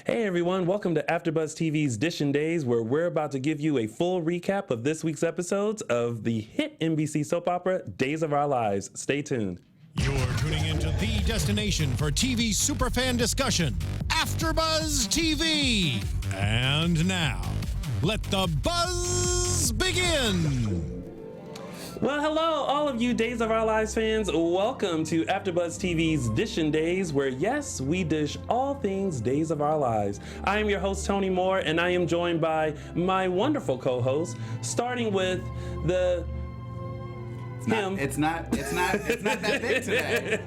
Hey everyone, welcome to AFTERBUZZ TV's Dishin' Days, where we're about to give you a full recap of this week's episodes of the hit NBC soap opera, Days of Our Lives. Stay tuned. You're tuning into the destination for TV superfan discussion, AFTERBUZZ TV. And now, let the buzz begin. Well, hello, all of you Days of Our Lives fans. Welcome to AFTERBUZZ TV's Dishin' Days, where, yes, we dish all things Days of Our Lives. I am your host, Tony Moore, and I am joined by my wonderful co-hosts, starting with the... It's not that big today.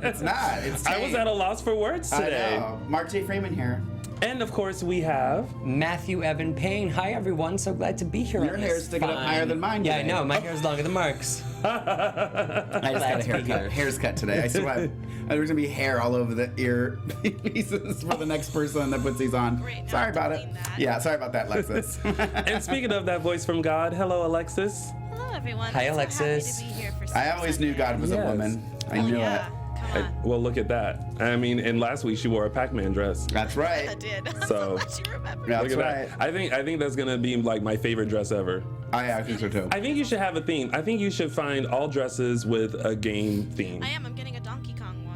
It's not. It's tame. I was at a loss for words today. I know. Mark J Freeman here. And of course we have Matthew Evan Paine. Hi everyone, so glad to be here. Your hair's sticking up higher than mine today. Yeah, I know. My hair's longer than Mark's. I just got a hair's cut today. I swear. There's gonna be hair all over the ear pieces for the next person that puts these on. Great, sorry about it. Yeah, sorry about that, Alexis. And speaking of that voice from God, hello Alexis. Hello everyone. Hi, I'm Alexis. So happy to be here for I always knew God was a woman. I knew it. Come on. Well, look at that. I mean, and last week she wore a Pac-Man dress. That's right. I did. I'm So- so glad you remember. That's Look at right. that. I think that's gonna be like my favorite dress ever. I think so too. I think you should have a theme. I think you should find all dresses with a game theme. I am. I'm getting a Donkey Kong one.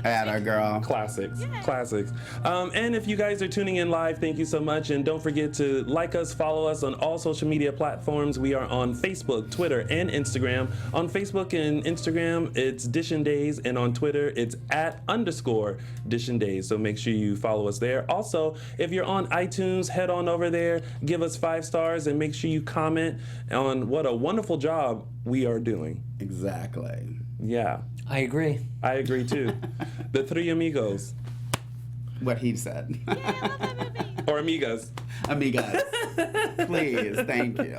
At our girl. Classics. Yeah. Classics. And if you guys are tuning in live, thank you so much. And don't forget to like us, follow us on all social media platforms. We are on Facebook, Twitter, and Instagram. On Facebook and Instagram, it's Dishin' Days. And on Twitter, it's @_Dishin' Days. So make sure you follow us there. Also, if you're on iTunes, head on over there, give us 5 stars, and make sure you comment on what a wonderful job we are doing. Exactly. Yeah, I agree. I agree too. The Three Amigos. What he said. Yeah, I love that movie. Or Amigas. Amigas. Please, thank you.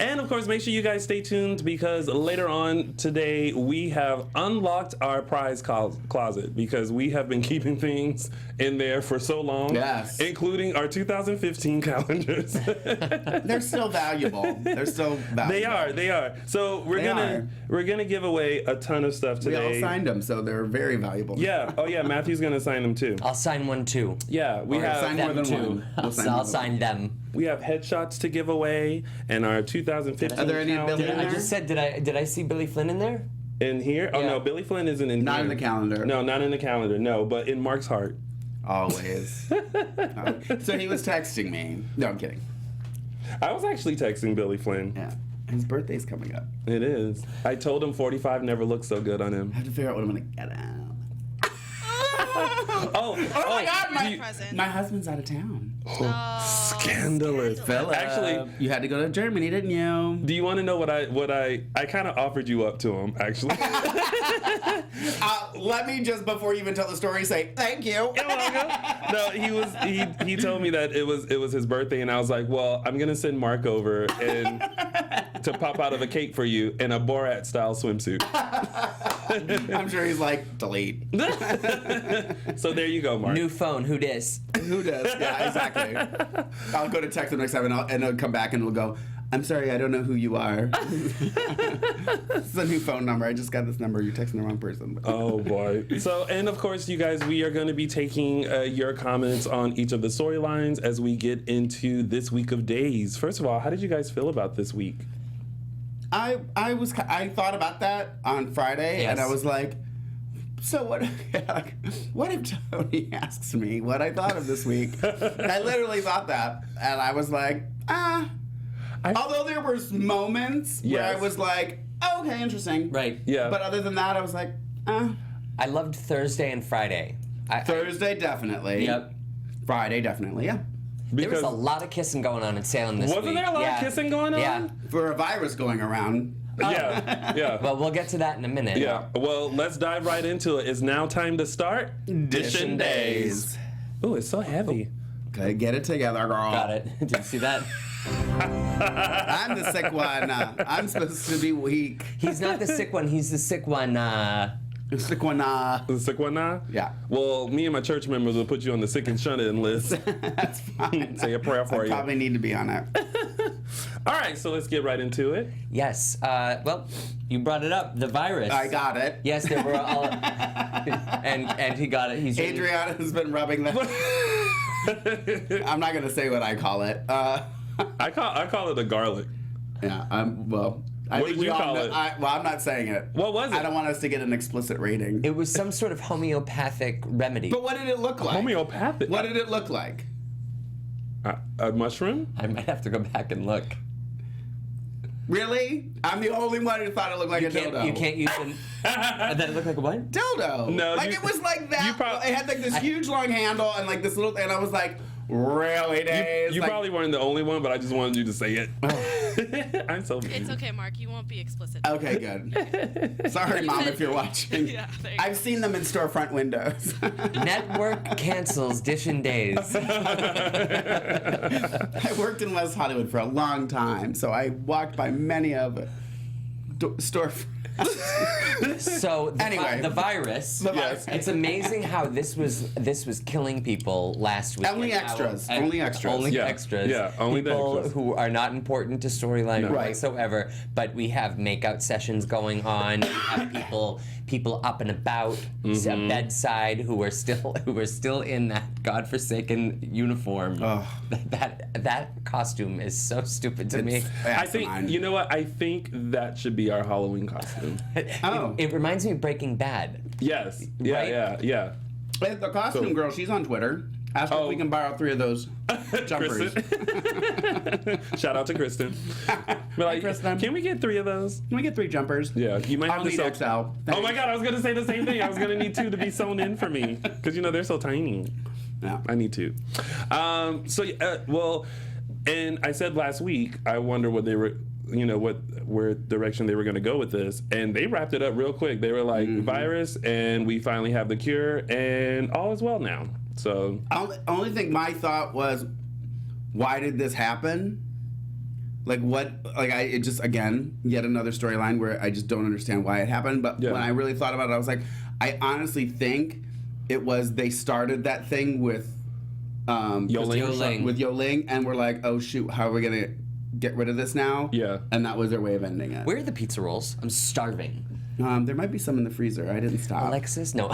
And of course, make sure you guys stay tuned because later on today we have unlocked our prize closet because we have been keeping things in there for so long. Yes. Including our 2015 calendars. They're still valuable. They're still valuable. They are. So we're gonna give away a ton of stuff We today. all signed them, so they're very valuable. Yeah. Oh yeah. Matthew's gonna sign them too. I'll sign one too. Yeah. We All right, have sign more Them than too. one. We'll sign I'll more than sign them. we have headshots to give away and our 2015. Are there any calendar. Billy in I there? just said, did I see Billy Flynn in there? In here? Oh Yeah. no, Billy Flynn isn't in Not here. in the calendar. No, not in the calendar. No, but in Mark's heart. Always. So he was texting me. No, I'm kidding. I was actually texting Billy Flynn. Yeah. His birthday's coming up. It is. I told him 45 never looked so good on him. I have to figure out what I'm gonna get out. Oh my God, Present. my husband's out of town. Scandalous. Actually, You had to go to Germany, didn't you? do you want to know what I kind of offered you up to him, actually. Let me just, before you even tell the story, say thank you. No, he told me that it was his birthday, and I was like, well, I'm gonna send Mark over and to pop out of a cake for you in a Borat style swimsuit. I'm sure he's like, delete. So there you go, Mark. New phone, who dis? Who does? Yeah, exactly. I'll go to text him next time, and I'll come back and we'll go, I'm sorry, I don't know who you are. It's a new phone number. I just got this number. You're texting the wrong person. Oh boy. So, and of course, you guys, we are going to be taking your comments on each of the storylines as we get into this week of days. First of all, how did you guys feel about this week? I thought about that on Friday, Yes. and I was like, so what? What if Tony asks me what I thought of this week? I literally thought that, and I was like, Although there were moments where I Yes. was like, oh, okay, interesting. Right. Yeah. But other than that, I was like, I loved Thursday and Friday. Thursday definitely. Yep. Friday definitely. Yeah. There was Because a lot of kissing going on in Salem this week. wasn't there a lot of kissing going on? Yeah. For a virus going around. Yeah. Well, we'll get to that in a minute. Yeah. Well, let's dive right into it. It's now time to start Dishin' Days. Ooh, it's so heavy. Okay, get it together, girl. Got it. Did you see that? I'm the sick one. I'm supposed to be weak. He's not the sick one. He's the sick one. The sick one. The sick one now? Yeah. Well, me and my church members will put you on the sick and shut-in list. That's fine. Say a prayer for I you. probably need to be on it. All right, so let's get right into it. Yes. Well, you brought it up. The virus. I got it. Yes, there were all. and he got it. He's Adriana's been rubbing that. I'm not gonna say what I call it. I call it a garlic. Yeah. Well. I What think did you we all call know, it? Well, I'm not saying it. What was it? I don't want us to get an explicit rating. It was some sort of homeopathic remedy. But what did it look like? Homeopathic. What did it look like? A mushroom? I might have to go back and look. Really? I'm the only one who thought it looked like a dildo. You can't use them. That it looked like a what? Dildo. No, like you- it was like that. you prob- It had like this huge long handle and like this little, and I was like, really, Dave? You Like, probably weren't the only one, but I just wanted you to say it. I'm so. It's okay, Mark. You won't be explicit. Okay, good. Sorry, Mom, if you're watching. Yeah, there you I've seen them in storefront windows. Network cancels Dish and Days. I worked in West Hollywood for a long time, so I walked by many of it. Storefronts. So Anyway. the virus. Yes. It's amazing how this was killing people last week. Only and how- extras. and Only extras. Only Yeah. extras. Yeah, only the people extras. who are not important to storyline No. Right. whatsoever. But we have makeout sessions going on. We have people up and about, bedside who are still in that godforsaken uniform. Ugh. That costume is so stupid to me. I think you know what? I think that should be our Halloween costume. Oh. It reminds me of Breaking Bad. Yes. Yeah. Right? Yeah. Hey, the costume So- girl, she's on Twitter. Ask her if we can borrow 3 of those jumpers. Kristen. Shout out to Kristen. We're like, Kristen. can we get 3 of those? Can we get 3 jumpers? Yeah, you might I'll have to need sew. XL. Oh my God, I was gonna say the same thing. I was gonna need 2 to be sewn in for me because they're so tiny. Yeah. I need 2. Well, and I said last week I wonder what they were, where direction they were gonna go with this, and they wrapped it up real quick. They were like virus, and we finally have the cure, and all is well now. So Only thing my thought was, why did this happen? Like what? Like it just again yet another storyline where I just don't understand why it happened. But Yeah. when I really thought about it, I was like, I honestly think it was they started that thing with Yoling. with Yoling, and we're like, oh shoot, how are we gonna get rid of this now? Yeah. And that was their way of ending it. Where are the pizza rolls? I'm starving. There might be some in the freezer. I didn't stop. Alexis? No.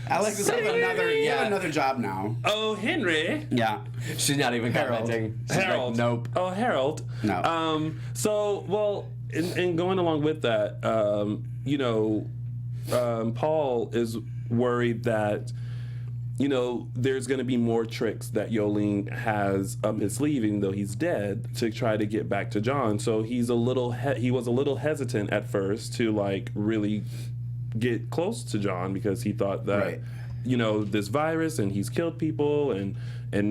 Alex has another job now. oh, Henry. Yeah. She's not even Harold. commenting. She's like, Harold. nope. Oh, Harold. No. So, well, and going along with that, Paul is worried that, there's going to be more tricks that Yoling has up his sleeve, even though he's dead, to try to get back to John. So he was a little hesitant at first to really get close to John because he thought that, Right. This virus and he's killed people and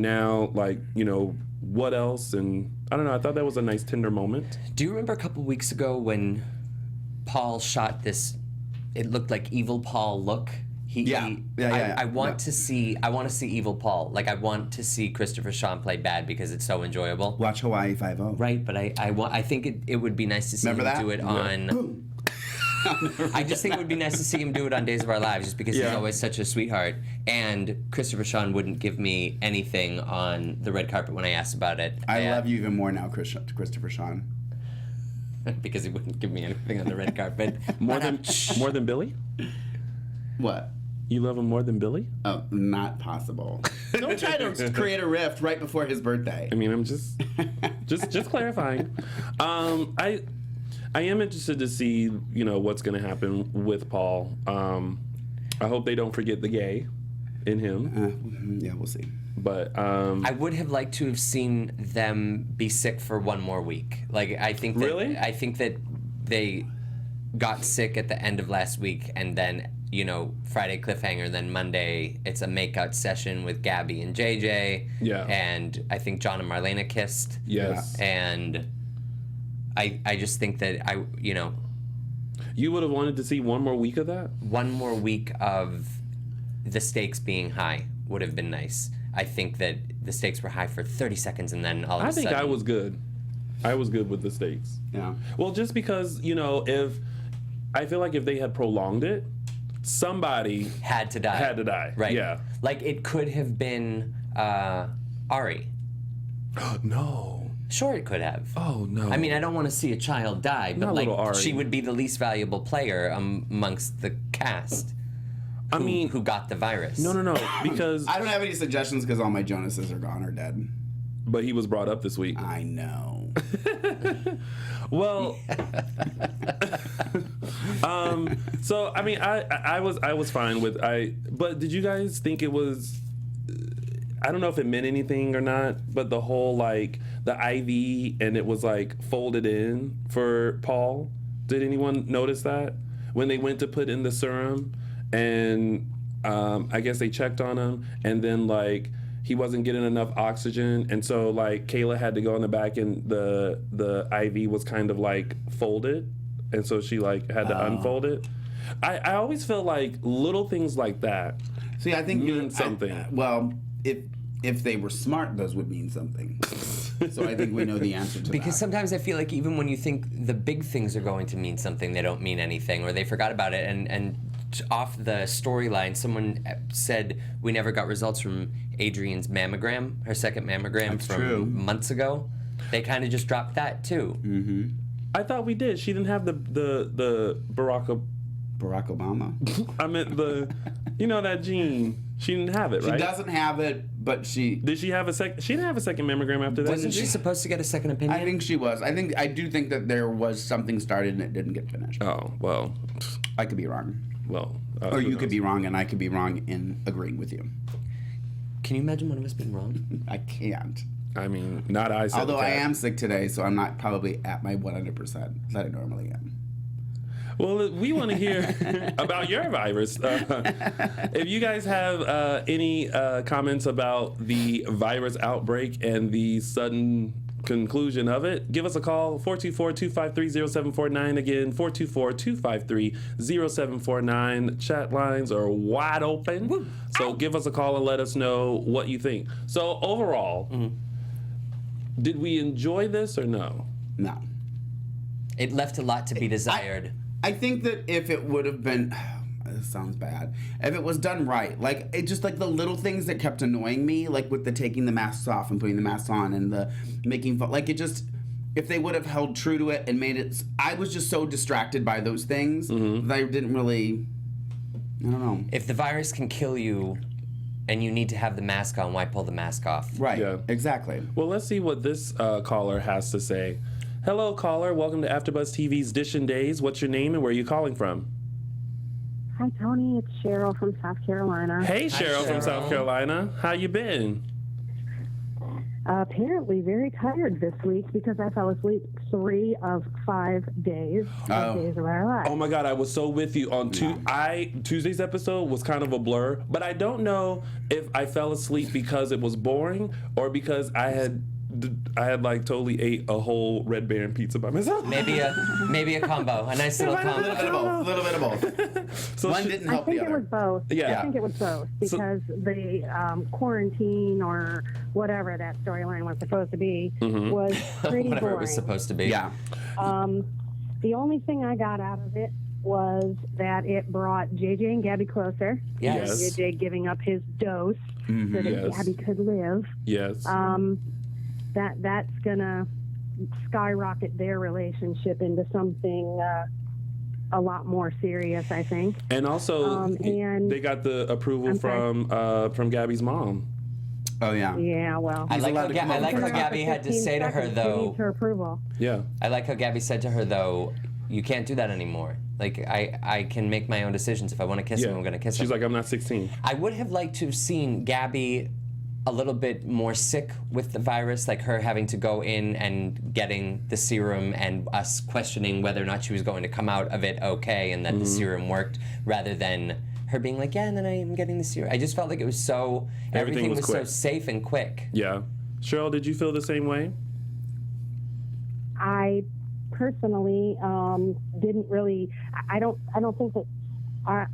now what else? And I don't know. I thought that was a nice tender moment. Do you remember a couple weeks ago when Paul shot this? It looked like evil Paul look. Yeah. I want to see evil Paul. Like I want to see Christopher Sean play bad because it's so enjoyable. Watch Hawaii 5-0. Right, but I think it would be nice to see Remember him that? do it on. I just think it would be nice to see him do it on Days of Our Lives, just because he's Yeah. always such a sweetheart. And Christopher Sean wouldn't give me anything on the red carpet when I asked about it. I love you even more now, Christopher Sean. because he wouldn't give me anything on the red carpet. More than Billy? What? You love him more than Billy? Oh, not possible. Don't try to create a rift right before his birthday. I mean, I'm just clarifying. I am interested to see, what's going to happen with Paul. I hope they don't forget the gay in him. Yeah, we'll see. But I would have liked to have seen them be sick for one more week. Like I think that, Really? I think that they got sick at the end of last week, and then Friday cliffhanger, and then Monday it's a makeout session with Gabby and JJ. Yeah. And I think John and Marlena kissed. yes, And I just think that you would have wanted to see one more week of that. one more week of the stakes being high would have been nice. I think that the stakes were high for 30 seconds, and then all of a I sudden... think I was good. I was good with the stakes. Yeah. Well, just because if I feel like if they had prolonged it, somebody had to die. had to die. Right. Yeah. Like it could have been Ari. No. Sure, it could have. Oh no. I mean, I don't want to see a child die, but Not like little Ari. she would be the least valuable player amongst the cast. who got the virus. No, because I don't have any suggestions because all my Jonases are gone or dead. but he was brought up this week. I know. Well, so I mean, I was fine with but did you guys think it was? I don't know if it meant anything or not, but the whole like the IV and it was like folded in for Paul. Did anyone notice that when they went to put in the serum and I guess they checked on him and then like he wasn't getting enough oxygen and so like Kayla had to go in the back and the IV was kind of like folded and so she like had to unfold it. I always feel like little things like that. See, I think mean something. If they were smart, those would mean something. So I think we know the answer to that. Because sometimes I feel like even when you think the big things are going to mean something, they don't mean anything, or they forgot about it. And off the storyline, someone said we never got results from Adrian's mammogram, her second mammogram from months ago. They kind of just dropped that too. Mm-hmm. I thought we did. She didn't have the Barack Obama. I meant that gene. She didn't have it, right? She doesn't have it, but she... Did she have a second? She didn't have a second mammogram after that. Wasn't she supposed to get a second opinion? I think she was. I do think that there was something started and it didn't get finished. Oh, well. I could be wrong. Well. Or you could be wrong and I could be wrong in agreeing with you. Can you imagine one of us being wrong? I can't. I mean, not I said Although that. I am sick today, so I'm not probably at my 100% that I normally am. Well, we want to hear about your virus. If you guys have any comments about the virus outbreak and the sudden conclusion of it, give us a call, 424-253-0749. Again, 424-253-0749. Chat lines are wide open. Woo. So give us a call and let us know what you think. So overall, did we enjoy this or no? No. It left a lot to be desired. I think that if it would have been, this sounds bad, if it was done right, like it just like the little things that kept annoying me, like with the taking the masks off and putting the masks on and the making fun, like it just, if they would have held true to it and made it, I was just so distracted by those things that I didn't really, I don't know. If the virus can kill you and you need to have the mask on, why pull the mask off? Right, Yeah. exactly. Well, let's see what this caller has to say. Hello, caller. Welcome to AfterBuzz TV's Dishin' Days. What's your name and where are you calling from? Hi, Tony. It's Cheryl from South Carolina. Hey, Cheryl from South Carolina. How you been? Apparently very tired this week because I fell asleep 3 of 5 days. 5 days of our life. Oh my God, I was so with you on Tuesday's episode was kind of a blur, but I don't know if I fell asleep because it was boring or because I had like totally ate a whole Red Baron pizza by myself. Maybe a combo, a nice little combo. A little bit of both. So One didn't help the other. I think it was both. Yeah. I think it was both because the quarantine or whatever that storyline was supposed to be was pretty Whatever boring. it was supposed to be. Yeah. The only thing I got out of it was that it brought JJ and Gabby closer. Yes. JJ giving up his dose so that Yes. Gabby could live. Yes. That's gonna skyrocket their relationship into something a lot more serious, I think. And also, and they got the approval from Gabby's mom. Oh, yeah. Yeah, well, I like allowed to come how over. Gabby had to 15 say to her, seconds, she though, needs her approval. Yeah. I like how Gabby said to her, though, you can't do that anymore. Like, I can make my own decisions. If I want to kiss him, I'm going to kiss him. She's like, I'm not 16. I would have liked to have seen Gabby a little bit more sick with the virus, like her having to go in and getting the serum and us questioning whether or not she was going to come out of it okay and that the serum worked, rather than her being like, yeah, and then I am getting the serum. I just felt like it was so, everything was so quick. safe and quick. Yeah. Cheryl, did you feel the same way? I personally didn't really. I don't think that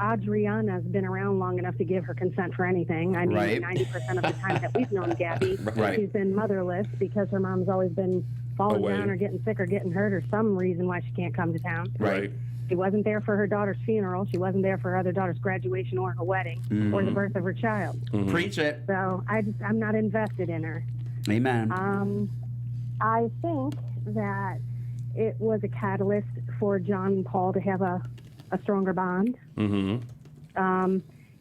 Adriana's been around long enough to give her consent for anything. I mean, Right. 90% of the time that we've known Gabby, Right. she's been motherless because her mom's always been falling Away. down or getting sick or getting hurt or some reason why she can't come to town. Right. She wasn't there for her daughter's funeral. She wasn't there for her other daughter's graduation or her wedding or the birth of her child. Preach it. So I'm not invested in her. Amen. I think that it was a catalyst for John and Paul to have a stronger bond.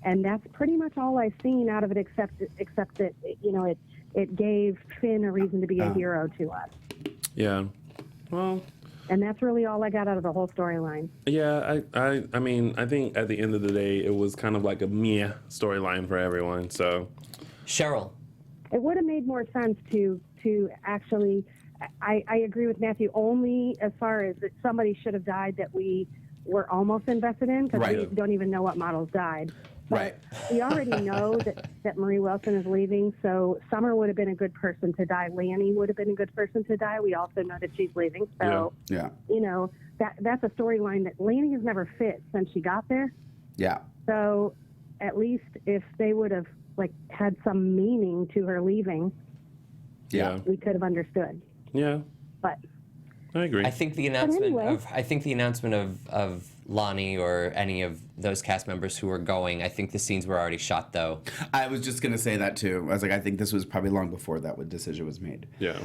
and that's pretty much all I've seen out of it, except that it gave Finn a reason to be a hero to us. Yeah. Well. And that's really all I got out of the whole storyline. Yeah, I mean, I think at the end of the day, it was kind of like a meh storyline for everyone. So, Cheryl. It would have made more sense to actually. I agree with Matthew only as far as that somebody should have died that we were almost invested in, because we don't even know what models died. But we already know that Marie Wilson is leaving, so Summer would have been a good person to die. Lanny would have been a good person to die. We also know that she's leaving. So, that's a storyline that Lanny has never fit since she got there. Yeah. So at least if they would have had some meaning to her leaving, we could have understood. Yeah. But I agree. I think the announcement of Lonnie or any of those cast members who were going, I think the scenes were already shot, though. I was just going to say that, too. I was like, I think this was probably long before that decision was made. Yeah.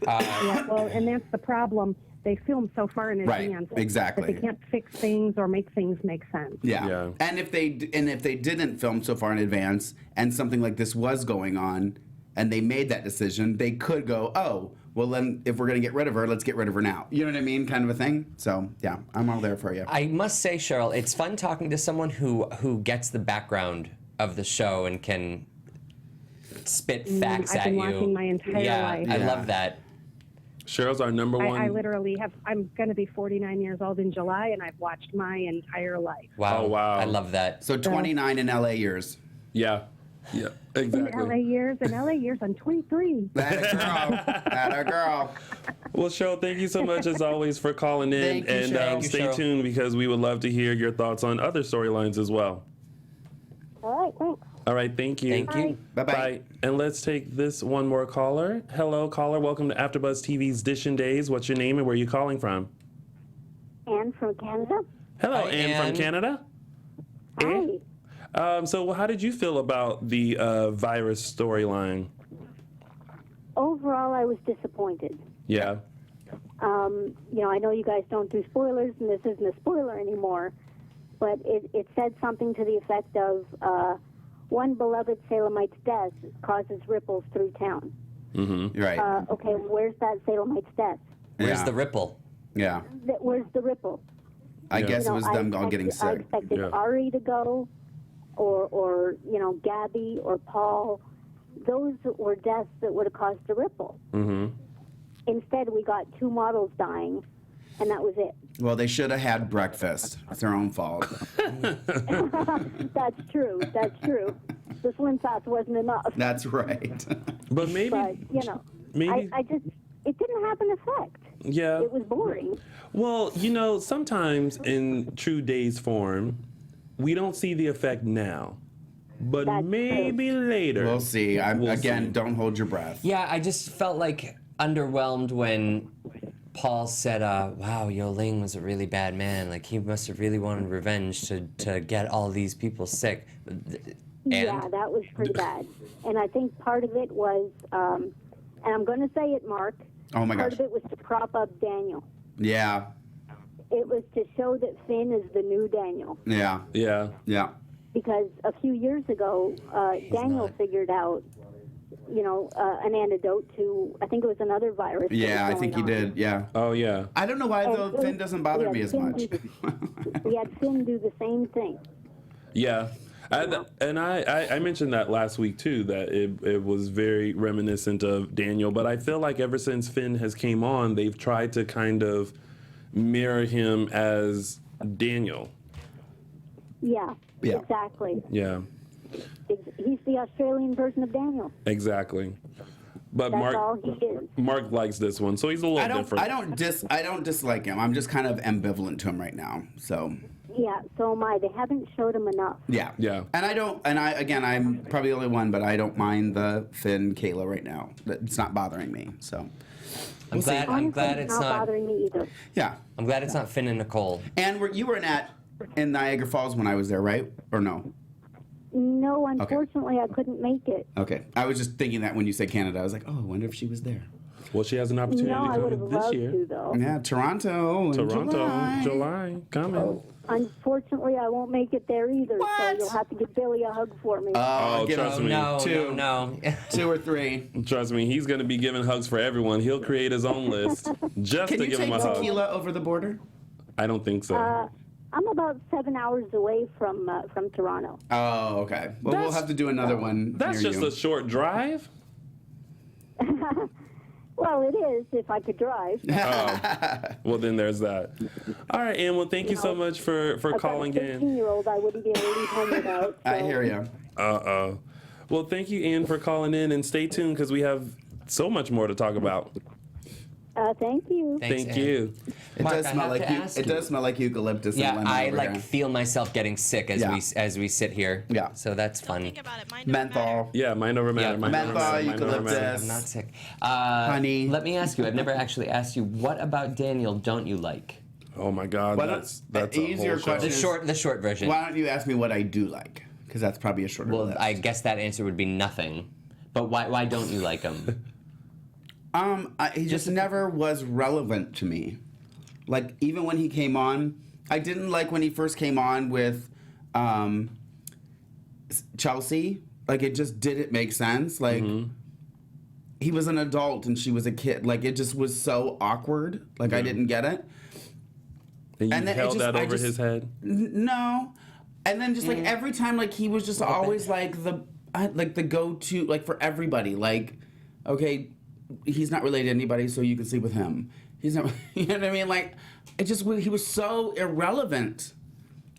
Well, and that's the problem. They film so far in advance. Exactly. That they can't fix things or make things make sense. Yeah. And if they didn't film so far in advance and something like this was going on and they made that decision, they could go, oh, well, then if we're going to get rid of her, let's get rid of her now. You know what I mean? Kind of a thing. So, yeah, I'm all there for you. I must say, Cheryl, it's fun talking to someone who gets the background of the show and can spit facts at you. I've been watching my entire life. I love that. Cheryl's our number one. I literally I'm going to be 49 years old in July, and I've watched my entire life. Wow. Oh, wow. I love that. So 29 in LA years. Yeah. Yeah, exactly. In LA years, I'm 23. That a girl. Well, Cheryl, thank you so much as always for calling in. Thank you, Cheryl. And stay Cheryl. tuned because we would love to hear your thoughts on other storylines as well. All right, thanks. All right, thank you. Thank you. Bye-bye. Bye. And let's take this one more caller. Hello, caller. Welcome to AfterBuzz TV's Dishin' Days. What's your name and where are you calling from? Anne from Canada. Hello, Hi, Anne from Anne. Canada. Hi. So how did you feel about the virus storyline? Overall, I was disappointed. Yeah. I know you guys don't do spoilers, and this isn't a spoiler anymore, but it said something to the effect of one beloved Salemite's death causes ripples through town. Mm-hmm. Right. Okay, where's that Salemite's death? Where's Yeah. the ripple? Yeah. Where's the ripple? I guess it was them all getting I sick. expected Yeah. Ari to go, or Gabby or Paul. Those were deaths that would have caused a ripple. Mm-hmm. Instead, we got two models dying, and that was it. Well, they should have had breakfast. It's their own fault. That's true. That's true. The Slim Fast wasn't enough. That's right. But maybe, But, maybe, it didn't have an effect. yeah. It was boring. Well, sometimes in True Days form, we don't see the effect now, but That's maybe later. We'll see. We'll see. Don't hold your breath. Yeah, I just felt underwhelmed when Paul said, wow, Yo Ling was a really bad man. He must have really wanted revenge to get all these people sick. Yeah, that was pretty bad. And I think part of it was, and I'm going to say it, Mark. Oh, my Part gosh. of it was to prop up Daniel. Yeah. It was to show that Finn is the new Daniel. Yeah. Yeah. Yeah. Because a few years ago, Daniel not. figured out, an antidote to, I think it was another virus. that Yeah, was I think he going on. did. Yeah. Oh, yeah. I don't know why, though, And Finn doesn't bother we me had as Finn much. We had Finn do the same thing. Yeah. I mentioned that last week too, that it was very reminiscent of Daniel, but I feel like ever since Finn has came on, they've tried to kind of mirror him as Daniel. Yeah, Yeah. exactly. Yeah, He's the Australian version of Daniel. exactly. But That's all he is. Mark likes this one, so he's a little different. I don't dislike him. I'm just kind of ambivalent to him right now. So Yeah, so am I. They haven't showed him enough. yeah. Yeah. And I'm probably the only one, but I don't mind the Finn Kayla right now. It's not bothering me. So I'm glad Honestly, it's not not. bothering me either. yeah. I'm glad it's not Finn and Nicole. And you were in Niagara Falls when I was there, right? Or no? No, unfortunately, I couldn't make it. Okay. I was just thinking that when you said Canada, I was like, oh, I wonder if she was there. Well, she has an opportunity No, I to would have come this loved year. to, though. Yeah, Toronto. in Toronto, July. July, coming. Unfortunately, I won't make it there either. What? So you'll have to give Billy a hug for me. Oh, give trust him me. No. 2 or 3. Trust me, he's going to be giving hugs for everyone. He'll create his own list just Can to you give him take a hug. tequila over the border? I don't think so. I'm about 7 hours away from Toronto. Oh, okay. Well, we'll have to do another one. That's near just you. a short drive. Well, it is if I could drive. Well, then there's that. All right, Ann. Well, thank you so much for calling I've got a 15-year-old I wouldn't be able to leave home without. I so- hear you. Well, thank you, Ann, for calling in, and stay tuned because we have so much more to talk about. Thank you. Thanks, Thank Ann. you. It Mark, does I smell have like to ask it you. does smell like eucalyptus and Yeah, lemon I over like here. feel myself getting sick as Yeah. we sit here. Yeah. So that's fun. Think about it. Mind over Menthol. matter. Yeah, mind over matter. Yeah, Mind over menthol, matter, mind over eucalyptus. matter. I'm not sick. Honey. Let me ask you. I've never actually asked you. What about Daniel don't you like? Oh my God, Why that's don't- a easier whole show. question. The short version. Why don't you ask me what I do like? Because that's probably a shorter Well, list. I guess that answer would be nothing. But why don't you like him? He just never was relevant to me. Like, even when he came on, I didn't like when he first came on with Chelsea. Like, it just didn't make sense. Like, he was an adult and she was a kid. Like, it just was so awkward. Like, I didn't get it. And you And then it held just- that I over just- his head. No. And then just, like, every time, like, he was just always, like, the go-to, like, for everybody. Like, okay, he's not related to anybody, so you can sleep with him. He's not, you know what I mean? Like, he was so irrelevant.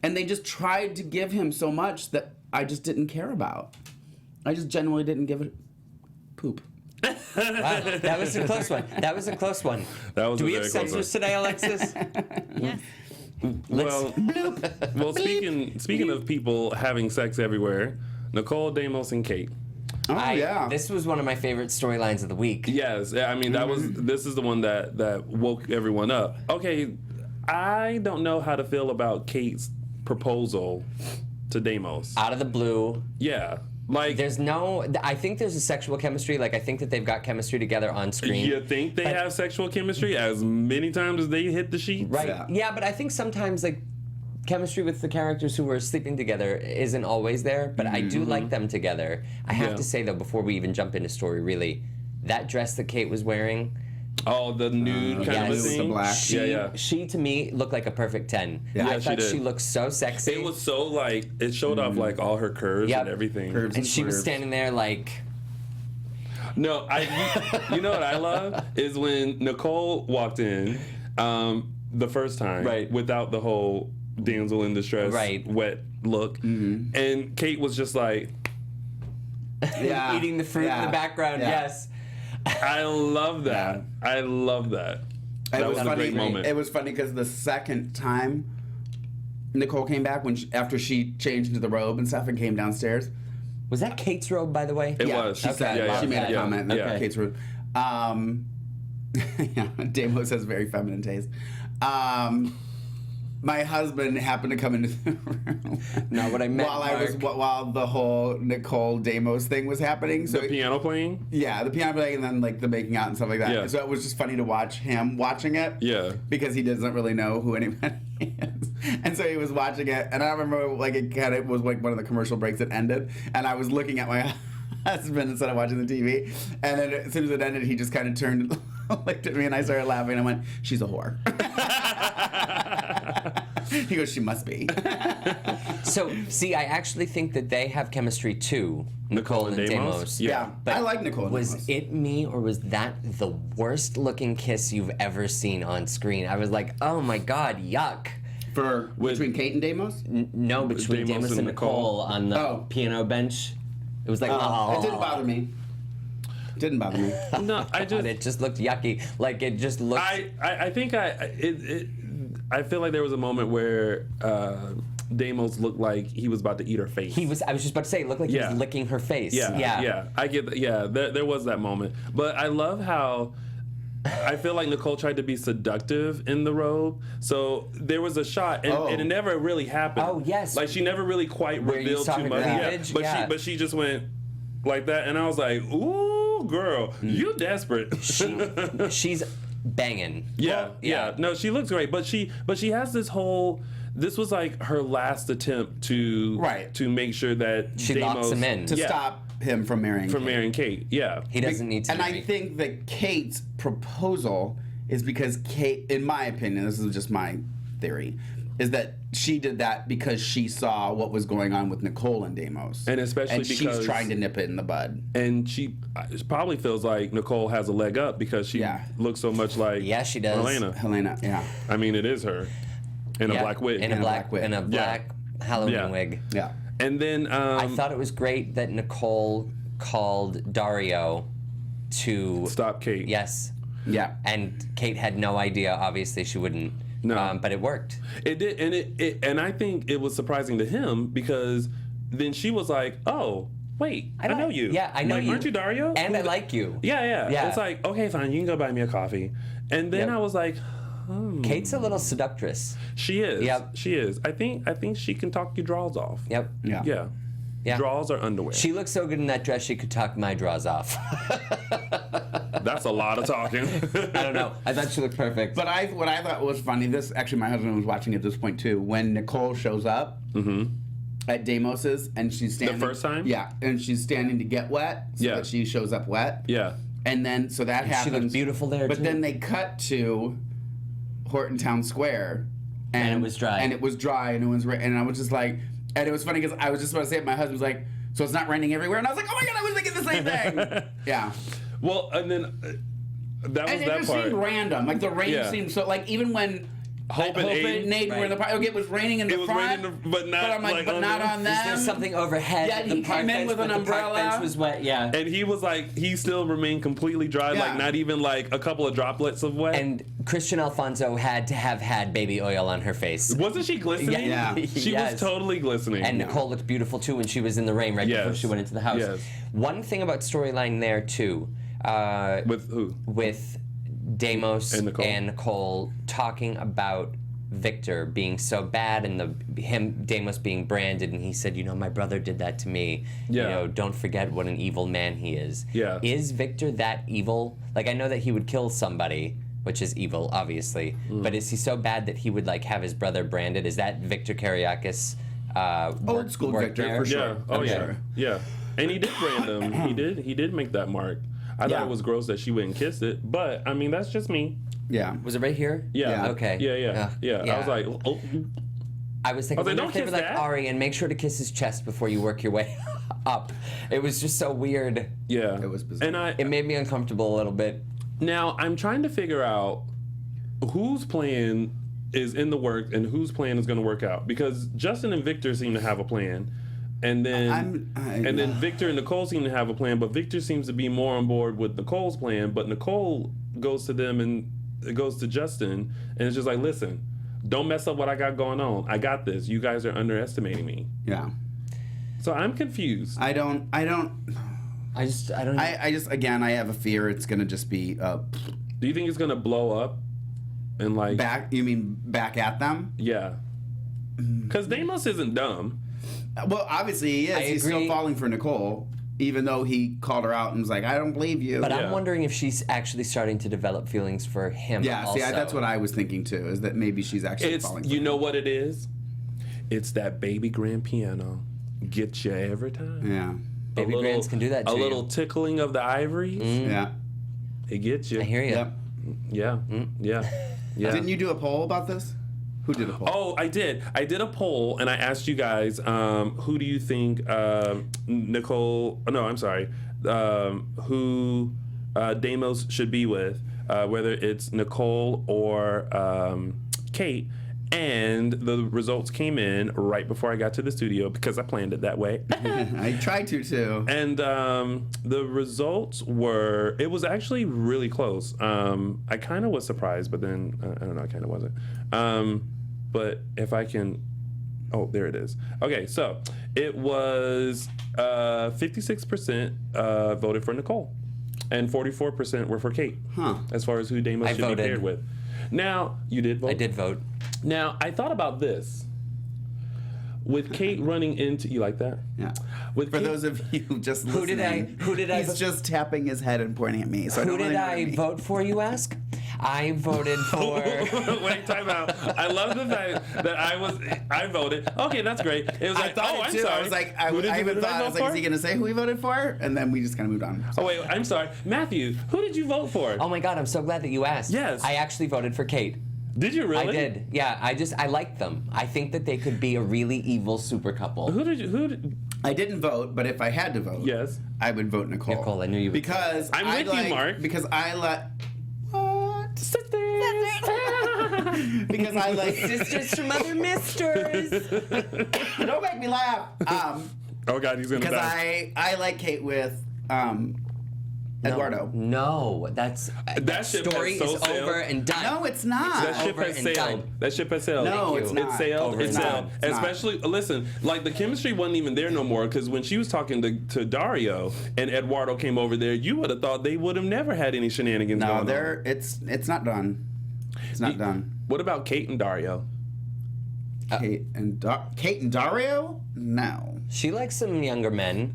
And they just tried to give him so much that I just didn't care about. I just genuinely didn't give it poop. Wow, that was a close one. That was a close one. That was Do a we have very close censors today, Alexis? Yes. Well, speaking of people having sex everywhere, Nicole, Deimos, and Kate. Oh, yeah. This was one of my favorite storylines of the week. Yes, I mean this is the one that woke everyone up. Okay, I don't know how to feel about Kate's proposal to Deimos. Out of the blue. Yeah, like I think there's a sexual chemistry. Like, I think that they've got chemistry together on screen. you think they have sexual chemistry as many times as they hit the sheets? Right. Yeah. Yeah, but I think sometimes, like, chemistry with the characters who are sleeping together isn't always there, but I do like them together. I have Yeah. to say, though, before we even jump into story, really, that dress that Kate was wearing, Oh, the nude kind of a yes. thing. The black. she to me looked like a perfect 10. Yeah. I Yeah, she thought did. she looked so sexy. It was so like it showed off like all her curves Yep. and everything. Curves. and she was swerves. standing there like, No, you know what I love is when Nicole walked in the first time, Right. without the whole damsel in distress, Right. wet look, and Kate was just like, Yeah. eating the fruit in Yeah. the background. Yeah. Yes. I love that. I love that. That was a great moment. It was funny because the second time Nicole came back after she changed into the robe and stuff and came downstairs. Was that Kate's robe, by the way? It was. She said Yeah, yeah, she made a yeah, comment that yeah. Kate's robe. Yeah, Deimos has very feminine taste. My husband happened to come into the room. Not what I meant, while the whole Nicole Deimos thing was happening. So The piano playing? yeah, the piano playing and then like the making out and stuff like that. Yeah. So it was just funny to watch him watching it. Yeah. Because he doesn't really know who anybody is. And so he was watching it, and I remember like it kind of was like one of the commercial breaks that ended, and I was looking at my husband instead of watching the TV, and then as soon as it ended, he just kind of turned, looked at me, and I started laughing, and I went, "She's a whore." He goes, "She must be." So, see, I actually think that they have chemistry too, Nicole and Deimos. Yeah, But I like Nicole. Was Deimos. it me, or was that the worst looking kiss you've ever seen on screen? I was like, oh my god, yuck. Between Kate and Deimos? No, between Deimos Deimos and and Nicole. Nicole on the Oh. piano bench. It was like, It didn't bother me. Didn't bother me. No, I God, just it just looked yucky. Like, it just looked. I think I feel like there was a moment where Deimos looked like he was about to eat her face. I was just about to say, it looked like he Yeah. was licking her face. Yeah. I get that. Yeah, there was that moment. But I love how I feel like Nicole tried to be seductive in the robe. So there was a shot, and it never really happened. Oh, yes. Like she never really quite Where you revealed saw too her much. cleavage? But Yeah. she just went like that, and I was like, ooh, girl, you desperate. She's banging. Yeah, Well, yeah. No, she looks great, but she has this whole. This was like her last attempt to make sure that She Deimos, locks him in. To stop him from marrying Kate. Yeah, He doesn't need to. And I think that Kate's proposal is because Kate, in my opinion, this is just my theory, is that she did that because she saw what was going on with Nicole and Deimos. And especially because she's trying to nip it in the bud. And she probably feels like Nicole has a leg up because she looks so much like she does. Helena, yeah. I mean, it is her in a black wig. In a black Halloween wig. Yeah. And then I thought it was great that Nicole called Dario to stop Kate. Yes. Yeah. And Kate had no idea. Obviously, she wouldn't. No. But it worked. It did, and I think it was surprising to him because then she was like, "Oh, wait, I know you. Yeah, I know you. Aren't you Dario? And I like you. Yeah. It's like, okay, fine, you can go buy me a coffee." And then I was like, Kate's a little seductress. She is. Yep. She is. I think she can talk your drawers off. Yep. Yeah. Drawers or underwear. She looks so good in that dress, she could talk my drawers off. That's a lot of talking. I don't know. I thought she looked perfect. But what I thought was funny, this actually my husband was watching at this point too, when Nicole shows up at Deimos's and she's standing. The first time? Yeah, and she's standing to get wet so that she shows up wet. Yeah. And then, so that happens. She looked beautiful there, But too. then they cut to Horton Town Square. And it was dry. And it was dry, and it was, and I was just like, and it was funny because I was just about to say it, my husband was like, so it's not raining everywhere? And I was like, oh my God, I was thinking the same thing. Yeah. Well, and then that was And it that just part. seemed random. Like the rain seemed so, like even when Hope and Aiden were in the park, okay, it was raining in the front. But not, I'm like, but not on them. There's something overhead. Yeah, the he park came in bench, with but an the park umbrella. bench was wet, yeah. And he was like, he still remained completely dry, like not even like a couple of droplets of wet. And Christian Alfonso had to have had baby oil on her face. Wasn't she glistening? Yeah. She was totally glistening. And Nicole looked beautiful too when she was in the rain right before she went into the house. Yes. One thing about storyline there too. With who? With Deimos and Nicole talking about Victor being so bad and Deimos being branded, and he said, you know, my brother did that to me. Yeah. You know, don't forget what an evil man he is. Yeah. Is Victor that evil? Like, I know that he would kill somebody, which is evil, obviously, but is he so bad that he would like have his brother branded? Is that Victor Kiriakis? Old school Victor, Yeah. for sure. Yeah. Oh Okay. yeah. Yeah. And he did brand him. He did make that mark. I thought it was gross that she went and kissed it, but I mean that's just me. Yeah. Was it right here? Yeah. Okay. Yeah. I was like, oh. I was thinking, like, wonder don't if they were kiss like that. Ari, and make sure to kiss his chest before you work your way up. It was just so weird. Yeah. It was bizarre. And It made me uncomfortable a little bit. now I'm trying to figure out whose plan is in the work and whose plan is going to work out, because Justin and Victor seem to have a plan. And then then Victor and Nicole seem to have a plan, but Victor seems to be more on board with Nicole's plan, but Nicole goes to them and it goes to Justin and it's just like, listen, don't mess up what I got going on. I got this. You guys are underestimating me. Yeah. So I'm confused. I don't. I just Again, I have a fear it's gonna just be Do you think it's gonna blow up and like back. You mean back at them? Yeah. Because Deimos isn't dumb. Well, obviously he is. He's still falling for Nicole, even though he called her out and was like, "I don't believe you." But I'm wondering if she's actually starting to develop feelings for him. Yeah, also. see, that's what I was thinking too. Is that maybe she's actually falling for him. You know what it is? It's that baby grand piano. Get you every time. Yeah. Baby grands can do that to A you. little tickling of the ivories. Yeah. It gets you. I hear you. Yep. Yeah. Yeah. Yeah. Didn't you do a poll about this? Who did a poll? Oh, I did. I did a poll, and I asked you guys, who do you think Nicole? No, I'm sorry. Who Deimos should be with? Whether it's Nicole or Kate. And the results came in right before I got to the studio because I planned it that way. I tried to too. And the results were, it was actually really close. I kind of was surprised, but then, I don't know, I kind of wasn't. But if I can, oh, there it is. Okay, so it was 56% voted for Nicole. And 44% were for Kate. Huh. As far as who Deimos should be paired with. Now, you did vote? I did vote. Now, I thought about this. With Kate running into... You like that? Yeah. With For Kate, those of you just listening, Who did I he's just tapping his head and pointing at me. So Who I don't did really know what I it means. vote for, you ask? I voted for. Wait, time out. I love the fact that I voted. Okay, that's great. It was like, thought oh, it I'm too. sorry. I was like, I Who did even thought, I vote was like, for? is he going to say who he voted for? And then we just kind of moved on. Oh, wait, I'm sorry. Matthew, who did you vote for? Oh my God, I'm so glad that you asked. Yes. I actually voted for Kate. Did you really? I did. Yeah, I liked them. I think that they could be a really evil super couple. Who did? I didn't vote, but if I had to vote, Yes. I would vote Nicole. Nicole, I knew you would. Because I'm with you, Mark. Because I like. What? Sisters. Because I like. Sisters from other misters. Don't make me laugh. Oh God, he's gonna Because die. I like Kate with Eduardo. No, that ship story has so is sailed. over and done. No, it's not. That ship over has and sailed. done. That ship has sailed. No, it's not. It sailed. Over It and sailed. done. It's not. Especially, listen, like the chemistry wasn't even there no more because when she was talking to Dario and Eduardo came over there, you would have thought they would have never had any shenanigans No, going on. it's not done. It's not done. What about Kate and Dario? Kate and Dario? No. She likes some younger men.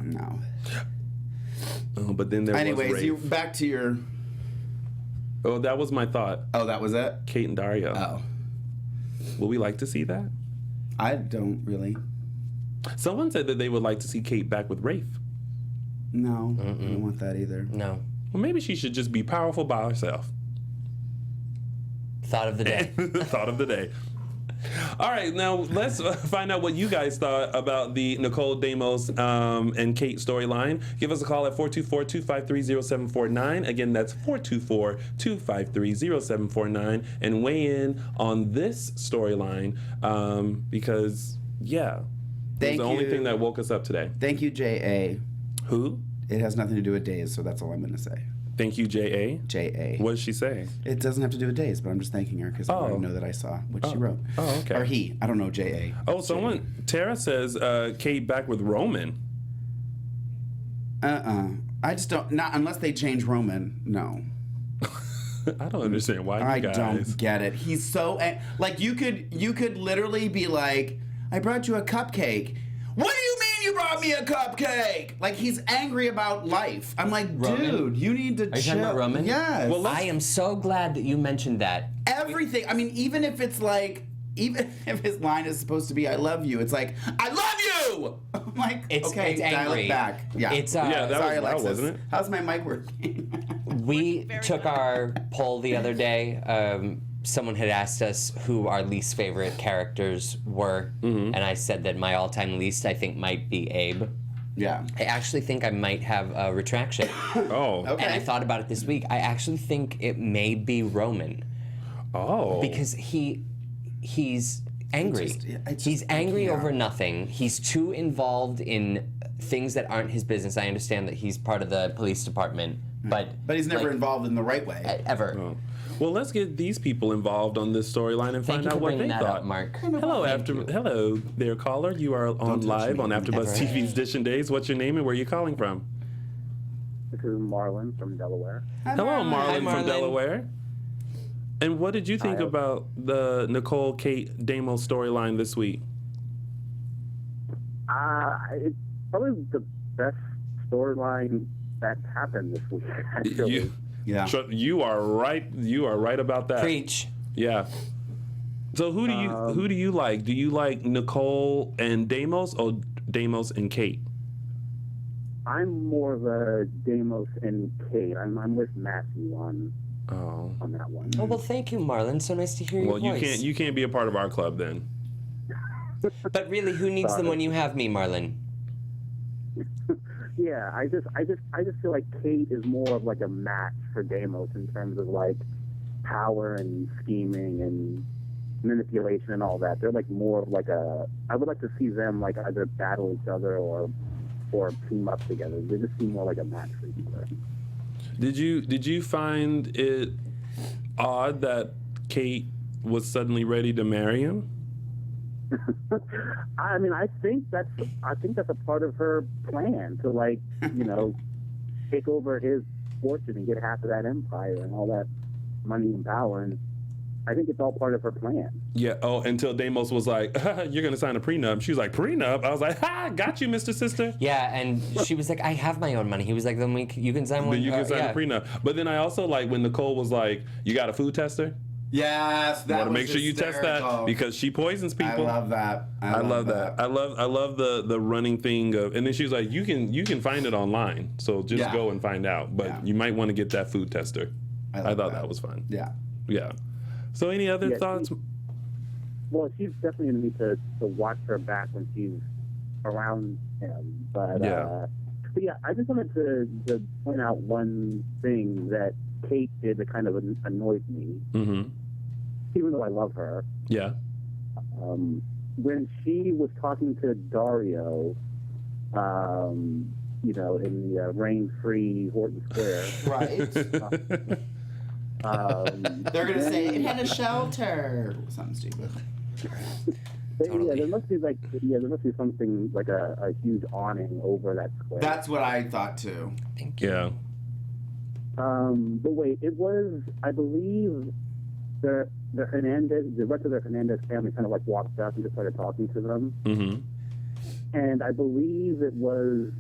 No. Oh, but then there was Anyways, Rafe. you back to your. Oh, that was my thought. Oh, that was it? Kate and Dario. Oh. Would we like to see that? I don't really. Someone said that they would like to see Kate back with Rafe. No. I don't want that either. No. Well, maybe she should just be powerful by herself. Thought of the day. Thought of the day. All right, now let's find out what you guys thought about the Nicole, Deimos, and Kate storyline. Give us a call at 424-253-0749. Again, that's 424-253-0749. And weigh in on this storyline because, yeah, it's the only thing that woke us up today. Thank you, J.A. Who? It has nothing to do with days, so that's all I'm going to say. Thank you, J.A. J.A. What did she say? It doesn't have to do with days, but I'm just thanking her because I already know that I saw what she wrote. Oh, okay. Or he. I don't know, J.A. Oh, Tara says Kate back with Roman. I just don't, not unless they change Roman, no. I don't understand why I you guys. don't get it. He's so, like, you could literally be like, I brought you a cupcake. What do you mean you brought me a cupcake? Like, he's angry about life. I'm like, Roman? dude, you need to Are you chill. talking about Roman? Yes. Well, I am so glad that you mentioned that. Everything. I mean, even if it's like, even if his line is supposed to be "I love you," it's like "I love you." I'm like, It's dial angry. it back. Yeah. It's Yeah, that Sorry, was loud, Alexis. wasn't it? How's my mic working? We Very took loud. our poll the other day. Someone had asked us who our least favorite characters were, and I said that my all-time least, I think, might be Abe. Yeah. I actually think I might have a retraction. Oh. Okay. And I thought about it this week. I actually think it may be Roman Oh. because he's angry. He's I angry can't. over nothing. He's too involved in things that aren't his business. I understand that he's part of the police department, but But he's never like, involved in the right way. ever. Oh. Well, let's get these people involved on this storyline and Thank find you out for what bringing they that thought. up, Mark. Hello there, caller. You are on touch live me. on AfterBuzz Never. TV's Dish and Days. What's your name and where are you calling from? This is Marlon from Delaware. Hello, Marlon Hi, from Marlon. Delaware. And what did you think Hi. about the Nicole, Kate, Deimos storyline this week? It's probably the best storyline that's happened this week, actually. Yeah. You are right. You are right about that. Preach. Yeah. So who do you like? Do you like Nicole and Deimos or Deimos and Kate? I'm more of a Deimos and Kate. I'm with Matthew on that one. Oh well, thank you, Marlon. So nice to hear your Well, voice. you can't be a part of our club then. But really, who needs them when you have me, Marlon? Yeah, I just feel like Kate is more of like a match for Deimos in terms of like power and scheming and manipulation and all that. They're like more of like I would like to see them like either battle each other or team up together. They just seem more like a match for each other. Did you find it odd that Kate was suddenly ready to marry him? I mean, I think that's a part of her plan to like, take over his fortune and get half of that empire and all that money and power. And I think it's all part of her plan. Yeah. Oh, until Deimos was like, "You're gonna sign a prenup." She was like, "Prenup?" I was like, "Ha, got you, Mr. Sister." Yeah, and she was like, "I have my own money." He was like, "Then you can sign one." Then you can sign yeah. a prenup. But then I also like when Nicole was like, "You got a food tester?" Yes, that Want to was make sure you test that hysterical. because she poisons people. I love that. I love that. I love the running thing of, and then she was like, "You can find it online, so just go and find out. But you might want to get that food tester." I thought that was fun. Yeah. Yeah. So any other thoughts? Well, she's definitely going to need to watch her back when she's around him. But yeah, I just wanted to point out one thing that Kate did that kind of annoyed me. Mm-hmm. Even though I love her. Yeah. When she was talking to Dario, you know, in the rain-free Horton Square. Right. They're gonna say it had a shelter. Something stupid. Totally. Yeah, there must be something like a huge awning over that square. That's what I thought too. Yeah. But wait, it was, I believe, the rest of the Hernandez family kind of like walked up and just started talking to them. Mm-hmm. And I believe it was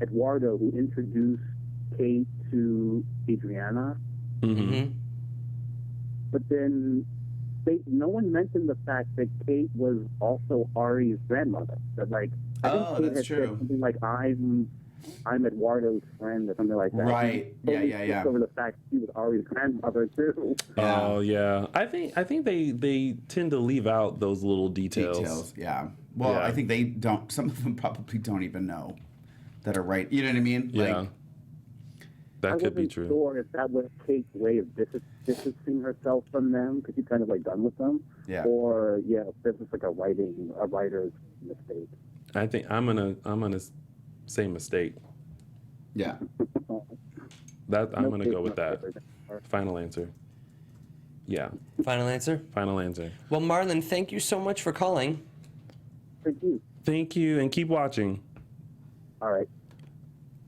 Eduardo who introduced Kate to Adriana. Mm-hmm. But then no one mentioned the fact that Kate was also Ari's grandmother. That like I think Kate that's had true. said something like I'm Eduardo's friend or something like that. Right. Yeah. Over the fact she was Ari's grandmother too. Oh yeah. I think they tend to leave out those little details. Yeah. Well, Yeah. I think they don't. Some of them probably don't even know that are right. You know what I mean? Yeah. Like, That could be I true. wasn't sure if that was Kate's way of distancing herself from them because she's kind of like done with them. Yeah. Or if this is like a writer's mistake. I think I'm gonna say mistake. yeah. I'm gonna go with that. Final answer. Yeah. Final answer? Final answer. Well, Marlon, thank you so much for calling. Thank you. Thank you, and keep watching. All right.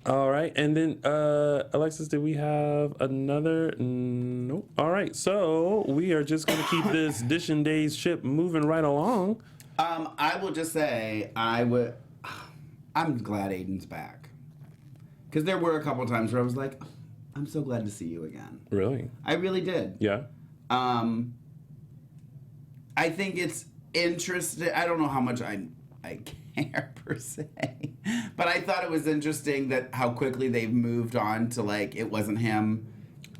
All right, and then Alexis, did we have another? Nope. All right, so we are just gonna keep this Dish and Days ship moving right along. I will just say I'm glad Aiden's back because there were a couple times where I was like, I'm so glad to see you again. Really? I really did. Yeah. I think it's interesting. I don't know how much I care per se, but I thought it was interesting that how quickly they've moved on to like it wasn't him,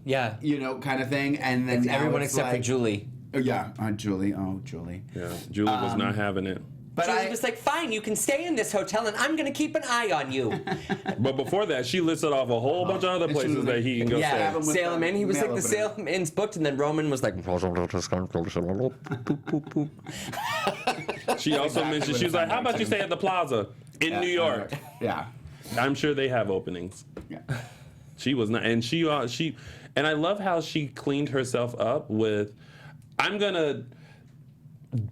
Yeah. you know, kind of thing. And then It's now everyone it's except for like, Julie. Oh, yeah, Julie. Oh, Julie. Yeah. Julie was not having it. But Julie was like, fine, you can stay in this hotel and I'm going to keep an eye on you. But before that, she listed off a whole bunch of other And she places was that like, he can go Yeah, stay. him with sail him the in. He was like, mail the opener. sail in's booked. And then Roman was like, She also mentioned, she was like, how about you stay at the Plaza in New York? Yeah. I'm sure they have openings. Yeah. She was not, and she, and I love how she cleaned herself up with, I'm gonna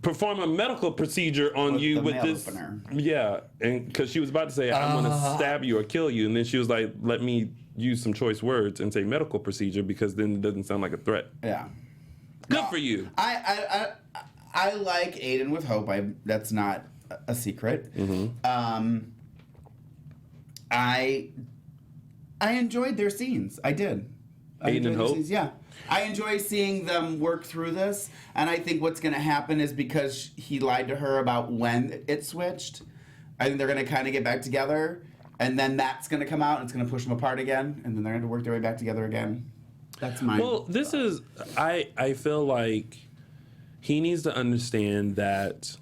perform a medical procedure on you the with mail this. opener. Yeah, and because she was about to say, I'm gonna stab you or kill you, and then she was like, let me use some choice words and say medical procedure because then it doesn't sound like a threat. Yeah. Good for you. I like Aiden with Hope. That's not a secret. I enjoyed their scenes. I did. I Aiden enjoyed and their Hope? scenes, yeah. I enjoy seeing them work through this, and I think what's going to happen is because he lied to her about when it switched, I think they're going to kind of get back together, and then that's going to come out, and it's going to push them apart again, and then they're going to work their way back together again. That's my... Well, this is, I feel like he needs to understand that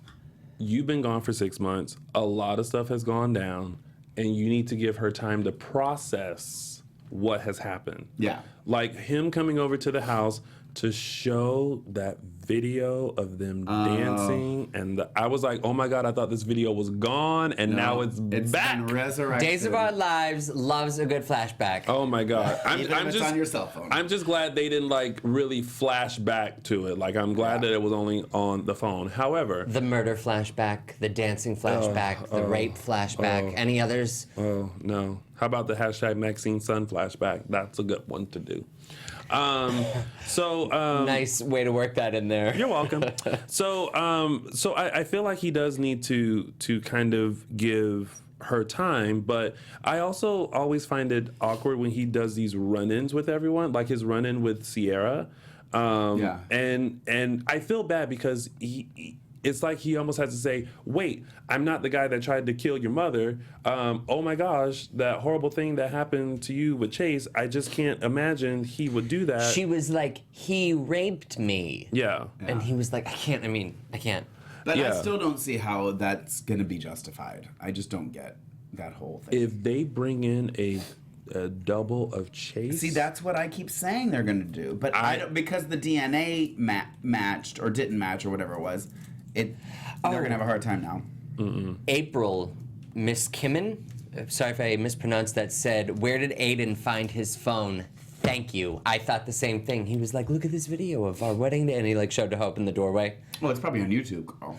you've been gone for 6 months, a lot of stuff has gone down, and you need to give her time to process what has happened. Yeah. Like him coming over to the house to show that video of them dancing, and I was like, oh my God, I thought this video was gone, and now it's back. been resurrected. Days of Our Lives loves a good flashback. Oh my God. Even if it's on your cell phone. I'm just glad they didn't like really flash back to it. Like I'm glad that it was only on the phone. However, The murder flashback, the dancing flashback, the rape flashback, any others? oh no. How about the hashtag Maxine Sun flashback? That's a good one to do. Nice way to work that in there. You're welcome. So I feel like he does need to kind of give her time, but I also always find it awkward when he does these run-ins with everyone, like his run-in with Sierra. And I feel bad because it's like he almost has to say, wait, I'm not the guy that tried to kill your mother. Oh my gosh, that horrible thing that happened to you with Chase, I just can't imagine he would do that. She was like, he raped me. Yeah. And he was like, I can't. But I still don't see how that's going to be justified. I just don't get that whole thing. If they bring in a double of Chase. See, that's what I keep saying they're going to do. But I don't, because the DNA matched or didn't match or whatever it was, they're going to have a hard time now. April, Miss Kimmin, sorry if I mispronounced that, said, where did Aiden find his phone? Thank you. I thought the same thing. He was like, look at this video of our wedding day. And he like showed to Hope in the doorway. Well, it's probably on YouTube, girl.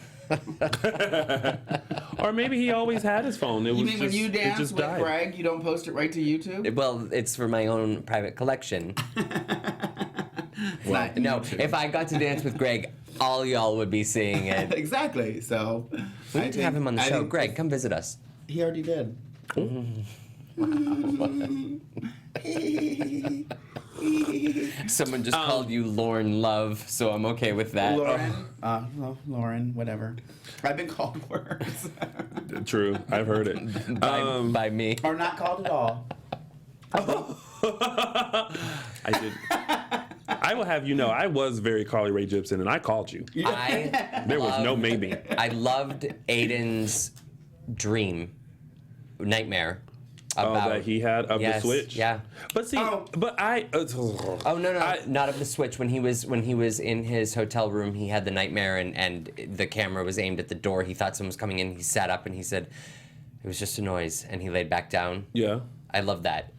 Or maybe he always had his phone. You mean when you dance with Greg, you don't post it right to YouTube? Well, it's for my own private collection. Well, no, if I got to dance with Greg, all y'all would be seeing it. Exactly. So we need to have him on the show. Greg, come visit us. He already did. Someone just called you Lauren Love, so I'm okay with that. Lauren, Lauren, whatever. I've been called worse. True, I've heard it. By me. Or not called at all. I did. I will have you know, I was very Carly Rae Jepsen, and I called you. There was no maybe. I loved Aiden's nightmare. About, that he had of the switch. Yeah, but see, but I. Not of the switch. When he was in his hotel room, he had the nightmare, and the camera was aimed at the door. He thought someone was coming in. He sat up and he said, "It was just a noise," and he laid back down. Yeah, I love that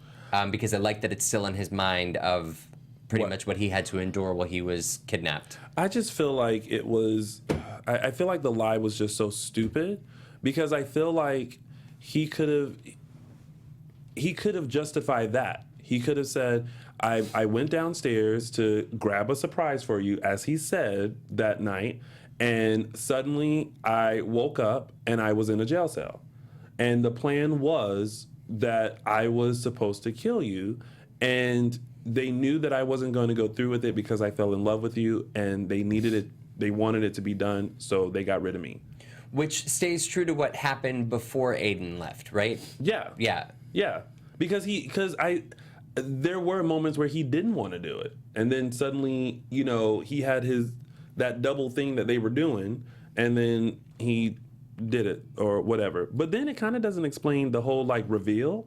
because I like that it's still in his mind of pretty much what he had to endure while he was kidnapped. I just feel like it was. I feel like the lie was just so stupid because I feel like he could have justified that. He could have said, I went downstairs to grab a surprise for you, as he said that night, and suddenly I woke up and I was in a jail cell. And the plan was that I was supposed to kill you, and they knew that I wasn't going to go through with it because I fell in love with you, and they needed it, they wanted it to be done, so they got rid of me. Which stays true to what happened before Aiden left, right? Yeah. Yeah. Yeah, because there were moments where he didn't want to do it, and then suddenly, he had that double thing that they were doing, and then he did it or whatever. But then it kind of doesn't explain the whole reveal,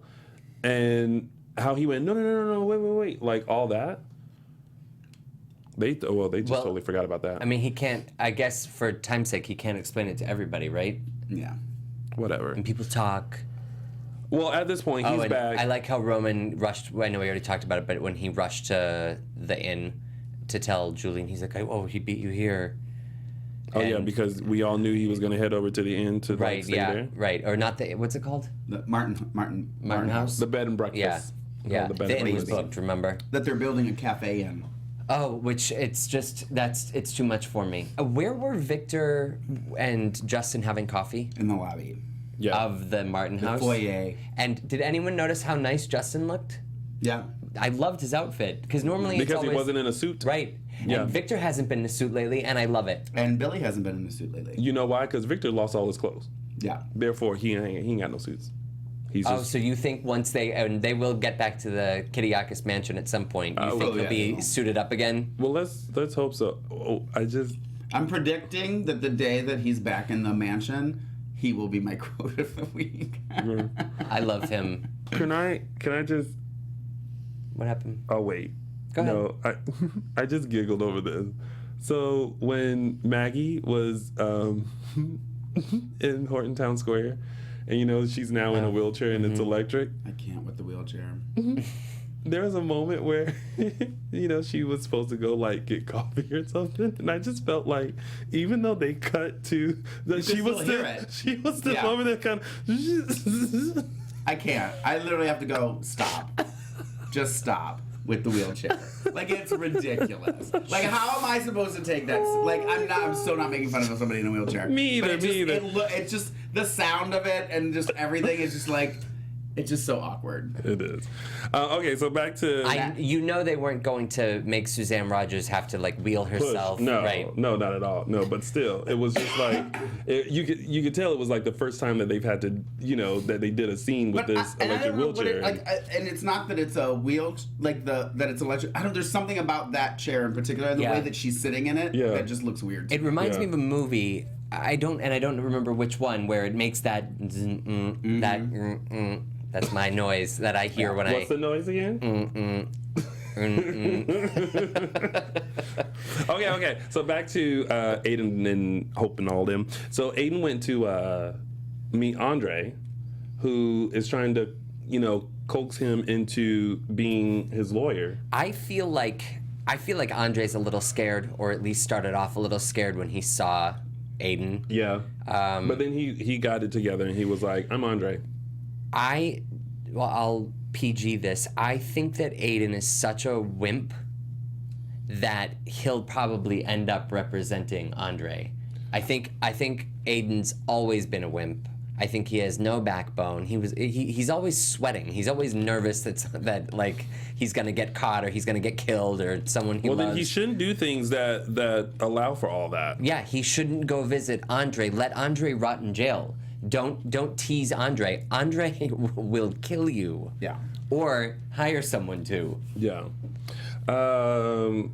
and how he went no, wait, like all that. They just totally forgot about that. I mean, he can't. I guess for time's sake, he can't explain it to everybody, right? Yeah. Whatever. And people talk. Well, at this point, he's back. I like how Roman rushed. I know we already talked about it, but when he rushed to the inn to tell Julian, he's like, "Oh, he beat you here." Oh, yeah, because we all knew he was going to head over to the inn to stay there. Right. Or not the. What's it called? The Martin House. The bed and breakfast. Yeah. The inn was breakfast. booked. Remember that they're building a cafe in. Oh, which it's too much for me. Where were Victor and Justin having coffee? In the lobby. Yeah. Of the Martin House. The foyer. And did anyone notice how nice Justin looked? Yeah. I loved his outfit because normally he wasn't in a suit. Right. Yeah. And Victor hasn't been in a suit lately, and I love it. And Billy hasn't been in a suit lately. You know why? Because Victor lost all his clothes. Yeah. Therefore, he ain't got no suits. So you think once they will get back to the Kiriakis mansion at some point, you think he'll be suited up again? Well, let's hope so. I'm predicting that the day that he's back in the mansion, he will be my quote of the week. I love him. Can I just... What happened? Oh, wait. Go ahead. No, I just giggled over this. So when Maggie was in Horton Town Square, and she's now in a wheelchair and it's electric. I can't with the wheelchair. There was a moment where, she was supposed to go get coffee or something, and I just felt like, even though they cut to she was still over there kind of. I can't. I literally have to go stop. Just stop. with the wheelchair. Like, it's ridiculous. Like, how am I supposed to take that? Like, I'm so not making fun of somebody in a wheelchair. Me either, It's just the sound of it and just everything is just like, it's just so awkward. It is. Okay, so back to... You know they weren't going to make Suzanne Rogers have to, like, wheel herself. No, right? no, not at all. No, but still, it was just like... you could tell it was like the first time that they've had to, that they did a scene with this electric wheelchair. And it's not that it's a wheel, that it's electric. There's something about that chair in particular, the way that she's sitting in it, that just looks weird. It reminds me of a movie... I don't remember which one, where it makes that... That's my noise that I hear when What's the noise again? Okay. So back to Aiden and Hope and all them. So Aiden went to meet Andre, who is trying to, coax him into being his lawyer. I feel like Andre's a little scared, or at least started off a little scared when he saw Aiden. Yeah. But then he got it together and he was like, I'm Andre. I'll PG this. I think that Aiden is such a wimp that he'll probably end up representing Andre. I think Aiden's always been a wimp. I think he has no backbone. He's always sweating. He's always nervous that like he's gonna get caught or he's gonna get killed or someone he loves. Well, then he shouldn't do things that allow for all that. Yeah, he shouldn't go visit Andre. Let Andre rot in jail. Don't tease Andre. Andre will kill you. Yeah. Or hire someone to. Yeah. And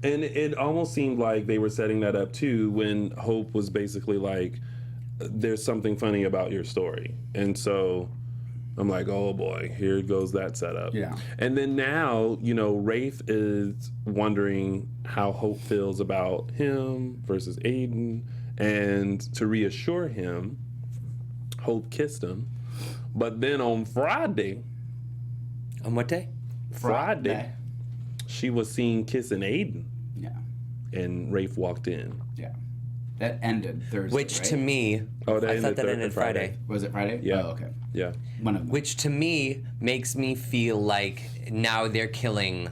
it almost seemed like they were setting that up too when Hope was basically like, there's something funny about your story. And so I'm like, oh boy, here goes that setup. Yeah. And then now, Rafe is wondering how Hope feels about him versus Aiden. And to reassure him, Hope kissed him. But then on Friday... On what day? Friday. She was seen kissing Aiden. Yeah. And Rafe walked in. Yeah. That ended Thursday, Which right? to me... I thought that ended Friday. Was it Friday? Yeah. Oh, okay. Yeah. One of them. Which to me makes me feel like now they're killing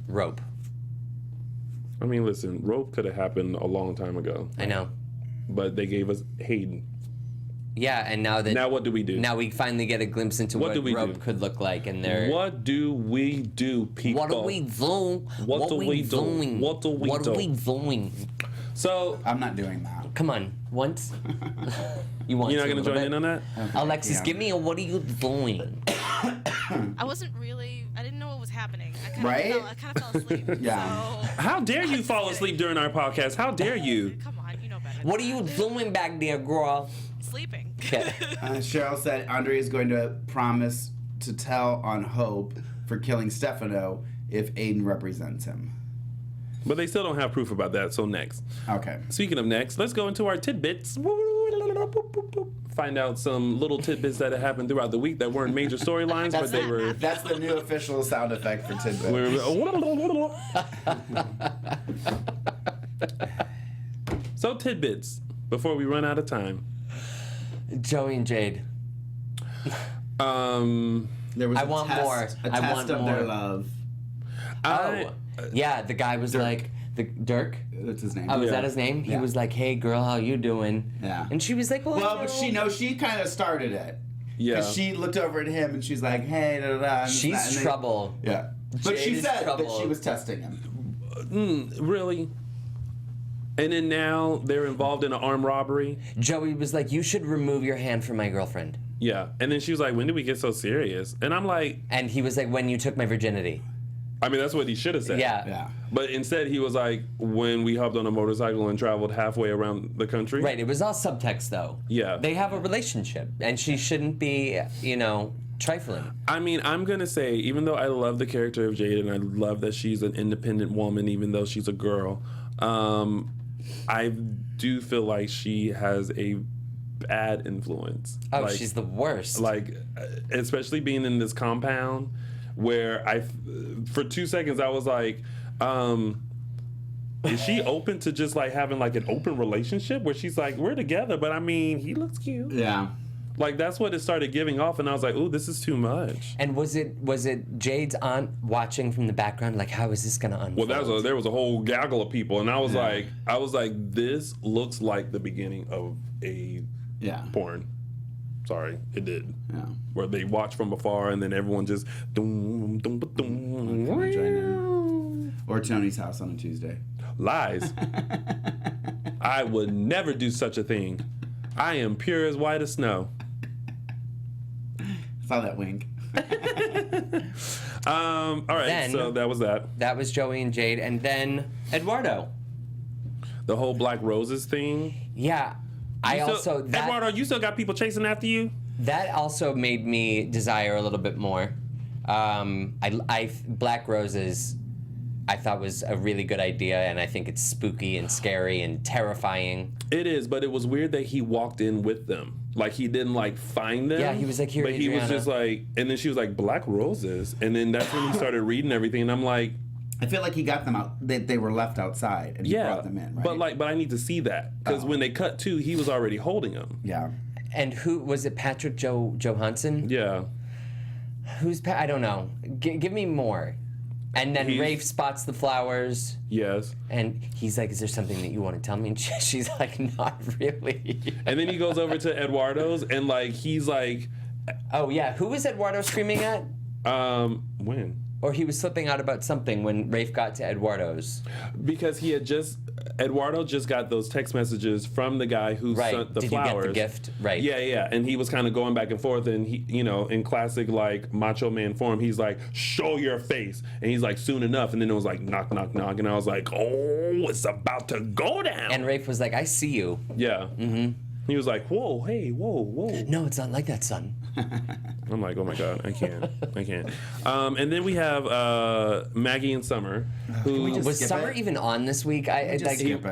Rope. I mean, listen, Rope could have happened a long time ago. I know. But they gave us Hayden. Yeah, and now what do we do? Now we finally get a glimpse into what Rope could look like, and they're... What do we do, people? What do we do? What do we do? What do we do? What are we doing? So I'm not doing that. Come on, once. You want? You're not gonna join in on that? Okay, Alexis, give me a what are you doing? I wasn't really. I didn't know what was happening. I kind of fell asleep. Yeah. So, How dare you fall asleep during our podcast? How dare you? come on, you know better. What are you doing back there, girl? Sleeping. Okay. Cheryl said Andre is going to promise to tell on Hope for killing Stefano if Aiden represents him. But they still don't have proof about that, so next. Okay. Speaking of next, let's go into our tidbits. Find out some little tidbits that have happened throughout the week that weren't major storylines, but they were... That's the new official sound effect for tidbits. So tidbits, before we run out of time. Joey and Jade. There was I want more. A I test want of their more. love. Yeah, the guy was like, Dirk? That's his name. Oh, was Yeah. that his name? He Yeah. was like, hey, girl, how you doing? Yeah. And she was like, well, But she kind of started it. Yeah. Because she looked over at him and she's like, hey, da da da. she's trouble. Yeah. But Jade she is said trouble. that she was testing him. Really? And then now they're involved in an armed robbery. Joey was like, you should remove your hand from my girlfriend. Yeah. And then she was like, when did we get so serious? And I'm like... And he was like, when you took my virginity. I mean, that's what he should have said. Yeah. Yeah. But instead, he was like, when we hopped on a motorcycle and traveled halfway around the country. Right, it was all subtext, though. Yeah. They have a relationship, and she shouldn't be, trifling. I mean, I'm going to say, even though I love the character of Jade and I love that she's an independent woman, even though she's a girl, I do feel like she has a bad influence. Oh, she's the worst. Like, especially being in this compound where for 2 seconds, I was like, is she open to just like having like an open relationship where she's like, we're together, but I mean, he looks cute. Yeah. Like, that's what it started giving off, and I was like, ooh, this is too much. And was it Jade's aunt watching from the background? Like, how is this going to unfold? Well, there was a whole gaggle of people, and I was like, this looks like the beginning of a porn. Sorry, it did. Yeah. Where they watch from afar, and then everyone just doom, doom, doom. Or Tony's house on a Tuesday. Lies. I would never do such a thing. I am pure as white as snow. Saw that wink. All right, then, so that was that. That was Joey and Jade, and then Eduardo. The whole Black Roses thing. Yeah, Eduardo, you still got people chasing after you. That also made me desire a little bit more. Black Roses, I thought was a really good idea, and I think it's spooky and scary and terrifying. It is, but it was weird that he walked in with them. Like, he didn't, like, find them. Yeah, he was like, here, but Adriana. He was just like, and then she was like, Black Roses. And then that's when he started reading everything, and I'm like... I feel like he got them out, they were left outside, and he brought them in, right? But I need to see that. Because when they cut to, he was already holding them. Yeah. And who, was it Patrick Johansson? Yeah. Who's, I don't know. Give me more. And then Rafe spots the flowers. Yes. And he's like, is there something that you want to tell me? And she's like, not really. And then he goes over to Eduardo's, and, like, he's like... Oh, yeah. Who was Eduardo screaming at? When? Or he was flipping out about something when Rafe got to Eduardo's. Because Eduardo just got those text messages from the guy who sent the flowers. Did you get the gift? Right. Yeah. And he was kind of going back and forth, and he, in classic, like, macho man form, he's like, show your face. And he's like, soon enough. And then it was like, knock, knock, knock. And I was like, oh, it's about to go down. And Rafe was like, I see you. Yeah. Mm-hmm. He was like, whoa, hey, whoa. No, it's not like that, son. I'm like, oh my God, I can't. And then we have Maggie and Summer. Who was Summer even on this week?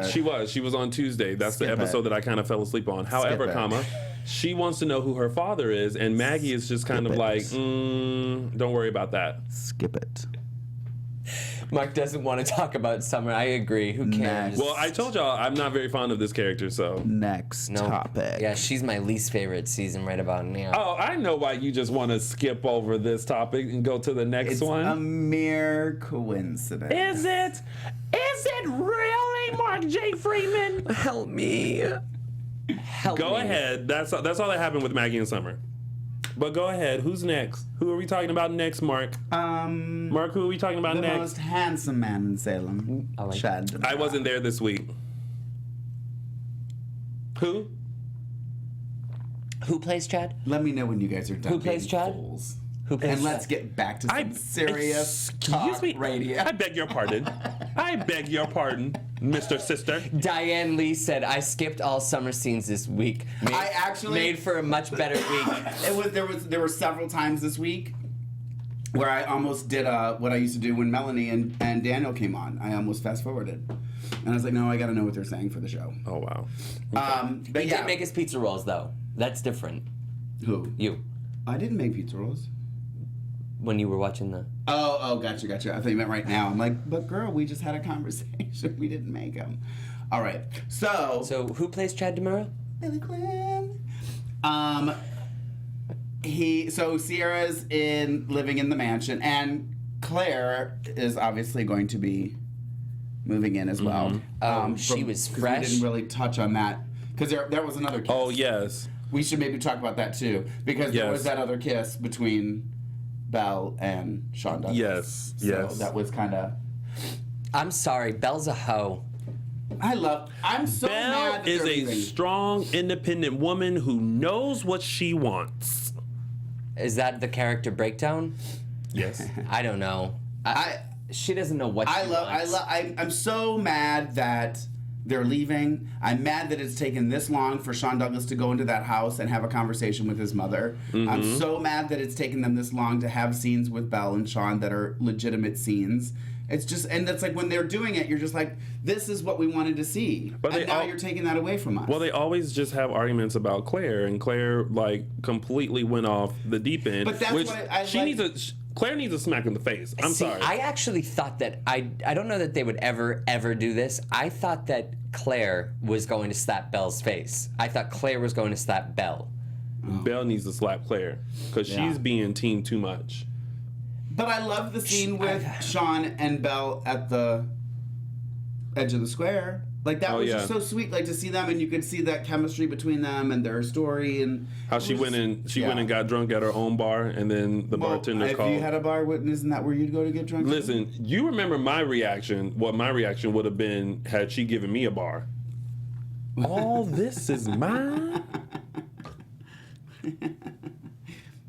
She was on Tuesday. That's the episode that I kind of fell asleep on. However, she wants to know who her father is, and Maggie is just kind of like, don't worry about that. Skip it. Mark doesn't want to talk about Summer. I agree. Who cares? Well, I told y'all I'm not very fond of this character, so. Next topic. Yeah, she's my least favorite season right about now. Oh, I know why you just want to skip over this topic and go to the next one. It's a mere coincidence. Is it? Is it really, Mark J Freeman? Help me. Go ahead. That's all that happened with Maggie and Summer. But go ahead. Who's next? Who are we talking about next, Mark? Mark, who are we talking about next? The most handsome man in Salem. Chad. I wasn't there this week. Who? Who plays Chad? Let me know when you guys are done. Who plays Chad? Fools. Who plays and let's get back to some serious talk radio. I beg your pardon. I beg your pardon, Mr. Sister. Diane Lee said, I skipped all summer scenes this week. Made for a much better week. There were several times this week where I almost did what I used to do when Melanie and Daniel came on. I almost fast forwarded. And I was like, no, I got to know what they're saying for the show. Oh, wow. Okay. He did make his pizza rolls, though. That's different. Who? You. I didn't make pizza rolls. When you were watching the... Oh, gotcha. I thought you meant right now. I'm like, but girl, we just had a conversation. We didn't make them. All right. So who plays Chad tomorrow? Billy Quinn. Sierra's living in the mansion, and Claire is obviously going to be moving in as well. She was fresh. We didn't really touch on that because there was another kiss. Oh, yes. We should maybe talk about that too, because there was that other kiss between Belle and Sean Douglas. Yes. That was kind of... I'm sorry, Belle's a hoe. I'm so mad that Belle is a strong, independent woman who knows what she wants. Is that the character breakdown? Yes. I don't know. She doesn't know what she wants. I'm so mad that they're leaving. I'm mad that it's taken this long for Sean Douglas to go into that house and have a conversation with his mother. Mm-hmm. I'm so mad that it's taken them this long to have scenes with Belle and Sean that are legitimate scenes. It's just, and that's like when they're doing it, you're just like, this is what we wanted to see. But now you're taking that away from us. Well, they always just have arguments about Claire, and Claire, like, completely went off the deep end. But that's what Claire needs a smack in the face. I'm sorry. I actually thought that, I don't know that they would ever do this. I thought that Claire was going to slap Belle's face. I thought Claire was going to slap Belle. Belle needs to slap Claire because she's being teen too much. But I love the scene with Sean and Belle at the edge of the square. Like, that was just so sweet, like, to see them, and you could see that chemistry between them and their story, and how she went and got drunk at her own bar, and then the bartender called. If you had a bar, isn't that where you'd go to get drunk? Listen, you remember my reaction, what my reaction would have been had she given me a bar. All this is mine?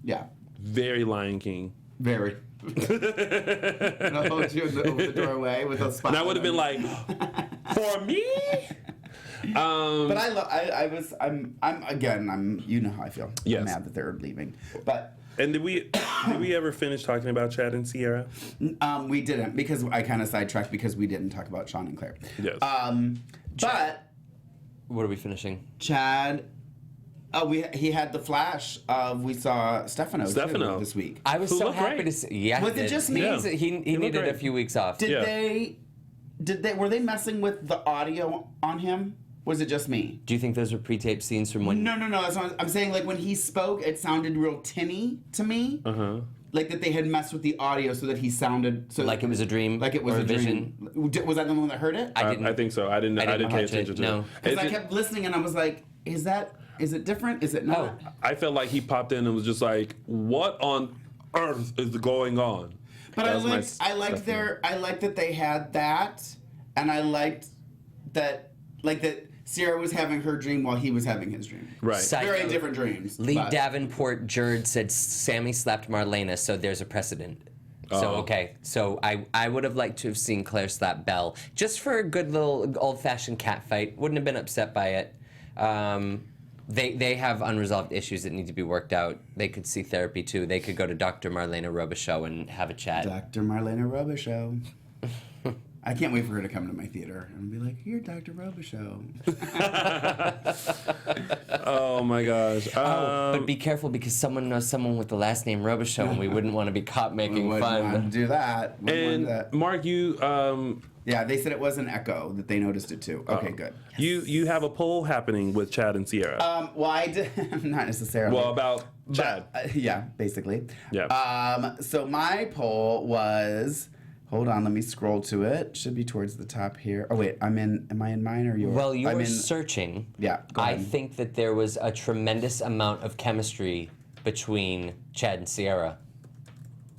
Yeah. Very Lion King. Very. And I'll hold you over the doorway with a spotlight. And I would have been like, for me? But I'm you know how I feel. Yes. I'm mad that they're leaving. But and did we ever finish talking about Chad and Sierra? We didn't, because I kind of sidetracked because we didn't talk about Sean and Claire. Yes. But what are we finishing? Chad. Oh, he had the flash of we saw Stefano this week. I was so happy to see. Yeah, was it just me? Yeah. He needed a few weeks off. Did they were they messing with the audio on him? Was it just me? Do you think those were pre-taped scenes from when? No. That's what I'm saying. Like, when he spoke, it sounded real tinny to me. Like that they had messed with the audio so that he sounded like it was a dream. Like it was or a vision. Dream. Was I the one that heard it? I think so. I didn't pay attention to it. Because I kept listening and I was like, is it different? Is it not? I felt like he popped in and was just like, what on earth is going on? But I liked that they had that, and I liked that Sierra was having her dream while he was having his dream. Right. Very different dreams. Lee Davenport Jerd said Sammy slapped Marlena, so there's a precedent. So, okay. So I would have liked to have seen Claire slap Belle, just for a good little old-fashioned cat fight. Wouldn't have been upset by it. They have unresolved issues that need to be worked out. They could see therapy, too. They could go to Dr. Marlena Robichaux and have a chat. Dr. Marlena Robichaux. I can't wait for her to come to my theater and be like, "You're Dr. Robichaux." Oh my gosh! But be careful, because someone knows someone with the last name Robichaux, and we wouldn't want to be caught making fun. Want to do that. And Mark, you. Yeah, they said it was an echo that they noticed it too. Okay, good. You have a poll happening with Chad and Sierra. Well, I did not necessarily. Well, about Chad. Yeah, basically. Yeah. So my poll was. Hold on, let me scroll to it. Should be towards the top here. Oh wait, am I in mine or yours? Well, you're searching. Yeah, go ahead. I think that there was a tremendous amount of chemistry between Chad and Sierra.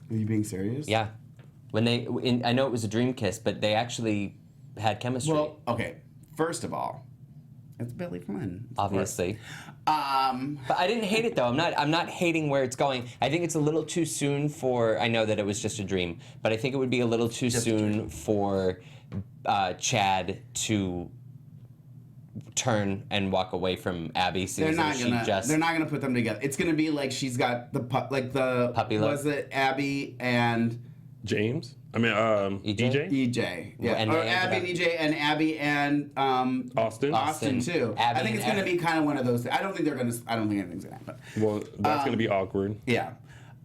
Are you being serious? Yeah. When I know it was a dream kiss, but they actually had chemistry. Well, okay. First of all, it's Billy Flynn. Obviously. But I didn't hate it, though. I'm not hating where it's going. I think it's a little too soon for. I know that it was just a dream, but I think it would be a little too soon for Chad to turn and walk away from Abby. They're not gonna put them together. It's gonna be like she's got the puppy love. Was it Abby and James? I mean, EJ? EJ. Yeah. And or Abby and EJ, and Abby and Austin too. Abby, I think it's going to be kind of one of those. I don't think anything's going to happen. Well, that's going to be awkward. Yeah.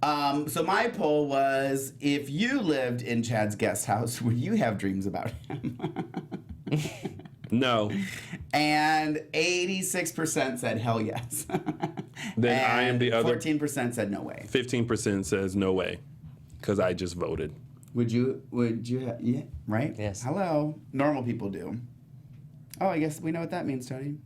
So my poll was, if you lived in Chad's guest house, would you have dreams about him? No. And 86% said hell yes. Then I am the other. 14% said no way. 15% says no way, because I just voted. Would you have, yeah, right? Yes. Hello. Normal people do. Oh, I guess we know what that means, Tony.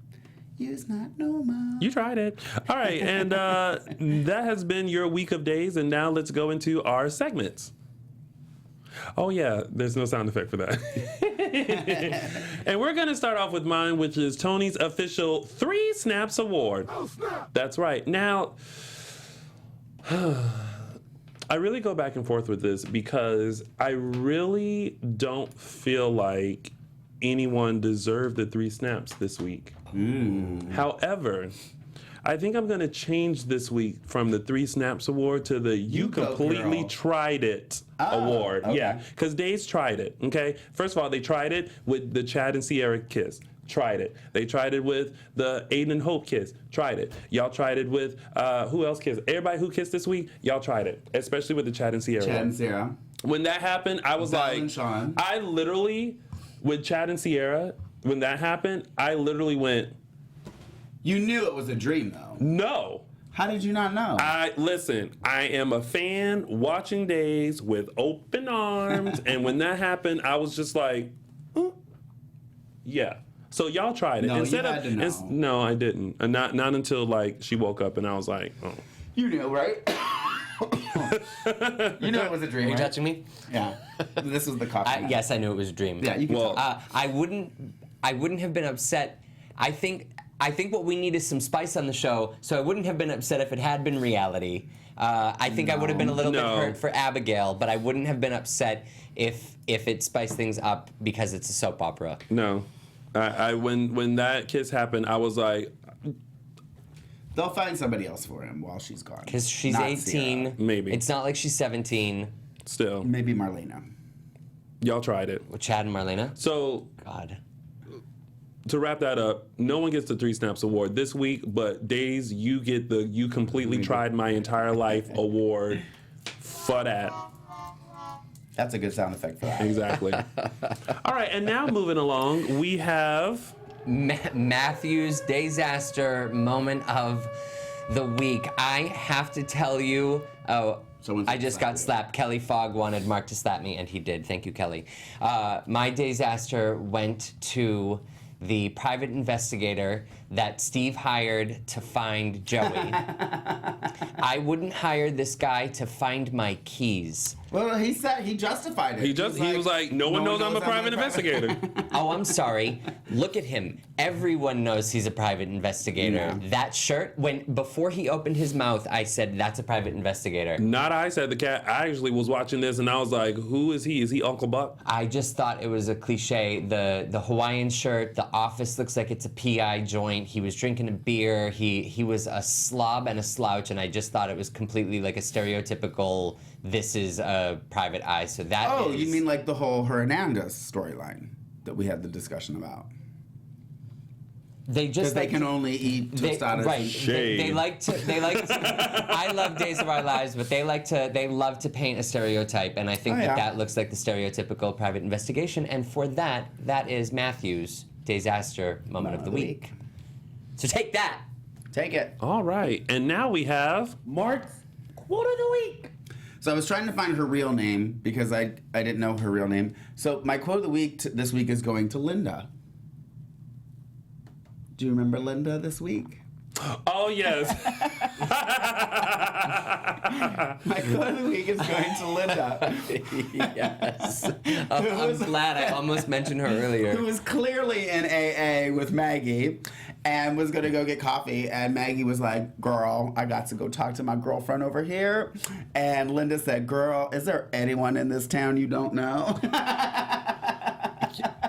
You's not normal. You tried it. All right, and that has been your week of days, and now let's go into our segments. Oh yeah, there's no sound effect for that. And we're gonna start off with mine, which is Tony's official 3 Snaps Award. Oh, snap. That's right. Now, I really go back and forth with this because I really don't feel like anyone deserved the 3 snaps this week. However, I think I'm going to change this week from the 3 Snaps Award to the You Completely Tried It Award. Okay. Yeah, because Days tried it, okay? First of all, they tried it with the Chad and Sierra kiss. Tried it. They tried it with the Aiden and Hope kiss. Tried it. Y'all tried it with, who else kissed? Everybody who kissed this week, y'all tried it. Especially with the Chad and Sierra. Chad and Sierra. When that happened, I was Belle and Sean. I literally, with Chad and Sierra, when that happened, I literally went. You knew it was a dream, though. No. How did you not know? Listen, I am a fan watching Days with open arms, and when that happened, I was just like, yeah. So y'all tried it. No, you had to know. No, I didn't. And not until like she woke up and I was like, oh. You knew, right? You knew it was a dream. Are you right? touching me? Yeah. This was the coffee. Yes, I knew it was a dream. Yeah, you can tell. I wouldn't have been upset. I think what we need is some spice on the show, so I wouldn't have been upset if it had been reality. I think I would have been a little bit hurt for Abigail, but I wouldn't have been upset if it spiced things up because it's a soap opera. No. When that kiss happened, I was like... They'll find somebody else for him while she's gone. Because she's Not 18. Sierra. Maybe. It's not like she's 17. Still. Maybe Marlena. Y'all tried it. With Chad and Marlena? So... God. To wrap that up, no one gets the 3 Snaps award this week, but Days, you get the You Completely Tried My Entire Life award for that. That's a good sound effect for that. Exactly. All right, and now moving along, we have... Matthew's disaster moment of the week. I have to tell you... I just got slapped. Kelly Fogg wanted Mark to slap me, and he did. Thank you, Kelly. My disaster went to the private investigator that Steve hired to find Joey. I wouldn't hire this guy to find my keys. Well, he said he justified it. He was like, no one knows I'm a private investigator. Oh, I'm sorry. Look at him. Everyone knows he's a private investigator. Yeah. That shirt, before he opened his mouth, I said, that's a private investigator. Not I said the cat. I actually was watching this and I was like, who is he? Is he Uncle Buck? I just thought it was a cliche. The Hawaiian shirt, the office looks like it's a PI joint. He was drinking a beer. He was a slob and a slouch, and I just thought it was completely like a stereotypical, this is a private eye. So that Oh, you mean like the whole Hernandez storyline that we had the discussion about? They just because they can only eat tostadas. Right. They like to. I love Days of Our Lives, but they love to paint a stereotype, and I think that looks like the stereotypical private investigation. And for that is Matthew's disaster moment of the week. So take that. Take it. All right, and now we have Mark's quote of the week. So I was trying to find her real name because I didn't know her real name. So my quote of the week this week is going to Linda. Do you remember Linda this week? Oh, yes. My quote of the week is going to Linda. Yes. I'm glad I almost mentioned her earlier. Who was clearly in AA with Maggie and was going to go get coffee. And Maggie was like, girl, I got to go talk to my girlfriend over here. And Linda said, girl, is there anyone in this town you don't know?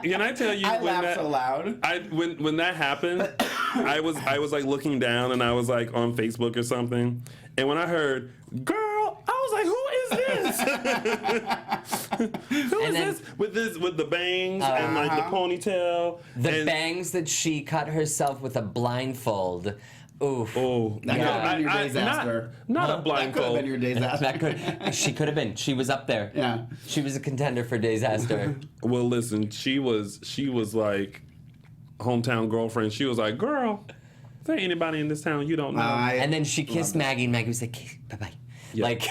Can I tell you? I laughed so loud. When that happened, I was like looking down and I was like on Facebook or something, and when I heard "girl," I was like, "Who is this? Who is this with the bangs and like the ponytail? The bangs that she cut herself with a blindfold." Oof. Oh, that could have been your disaster. Not a blindfold. That could have been your disaster. She could have been. She was up there. Yeah. She was a contender for disaster. Well, listen, she was like hometown girlfriend. She was like, girl, there ain't anybody in this town you don't know. And then she kissed Maggie, and Maggie was like, bye-bye. Yeah. Like,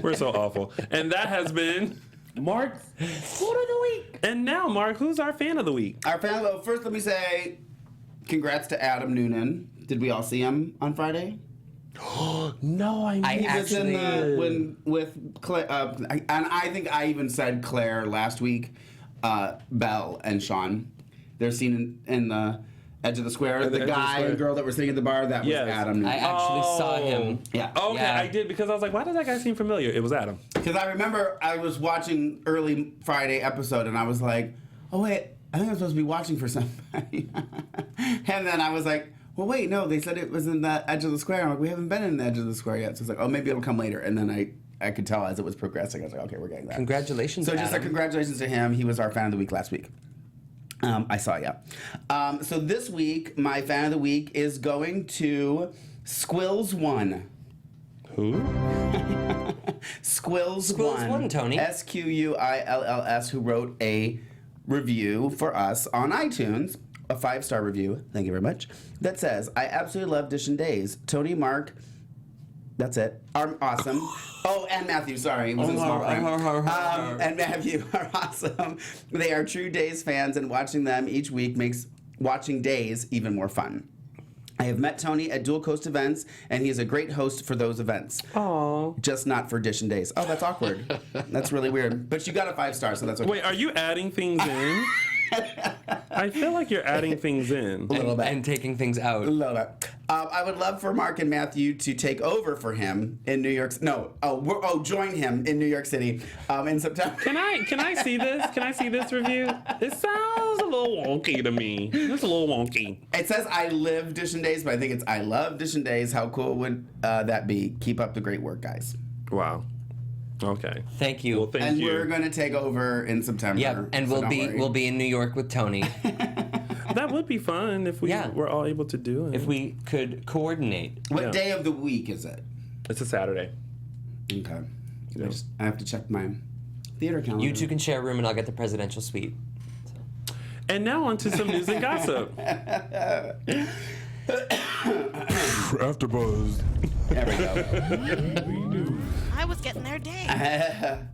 we're so awful. And that has been Mark's quote of the week. And now, Mark, who's our fan of the week? Our fan of the week. First, let me say congrats to Adam Noonan. Did we all see him on Friday? No, I he was in with Claire, and I think I even said Claire last week. Belle and Sean, they're seen in the Edge of the Square. The guy and girl that were sitting at the bar, that was Adam Noonan. I actually saw him. Yeah. Okay, yeah. I did because I was like, why does that guy seem familiar? It was Adam. Because I remember I was watching early Friday episode and I was like, oh wait, I think I'm supposed to be watching for somebody. And then I was like, well wait, no, they said it was in the Edge of the Square. I'm like, we haven't been in the Edge of the Square yet. So it's like, oh, maybe it'll come later. And then I could tell as it was progressing. I was like, okay, we're getting that. Congratulations, So Adam. just a congratulations to him. He was our fan of the week last week. I saw, yeah. So this week, my fan of the week is going to Squills1. Who? Squills1, Tony. Squills, who wrote a review for us on iTunes a 5-star review, thank you very much, that says, I absolutely love Dish and Days. Tony, Mark, that's it, are awesome. Oh, and Matthew, sorry, it was a small print. And Matthew are awesome. They are true Days fans, and watching them each week makes watching Days even more fun. I have met Tony at Dual Coast events, and he is a great host for those events. Aww. Just not for Dish and Days. Oh, that's awkward. That's really weird. But you got a 5-star, so that's okay. Wait, are you adding things in? I feel like you're adding things in. A little bit. And taking things out. A little bit. I would love for Mark and Matthew to take over for him in New York. Join him in New York City in September. Can I see this? Can I see this review? It sounds a little wonky to me. It's a little wonky. It says I live Dish and Days, but I think it's I love Dish and Days. How cool would that be? Keep up the great work, guys. Wow. Okay. Thank you. Well, thank you. And we're going to take over in September. Yep, and so we'll be in New York with Tony. That would be fun if we were all able to do it. If we could coordinate. What day of the week is it? It's a Saturday. Okay. Yeah. I have to check my theater calendar. You two can share a room, and I'll get the presidential suite. And now on to some news and gossip. AfterBuzz. There we go. I was getting there day.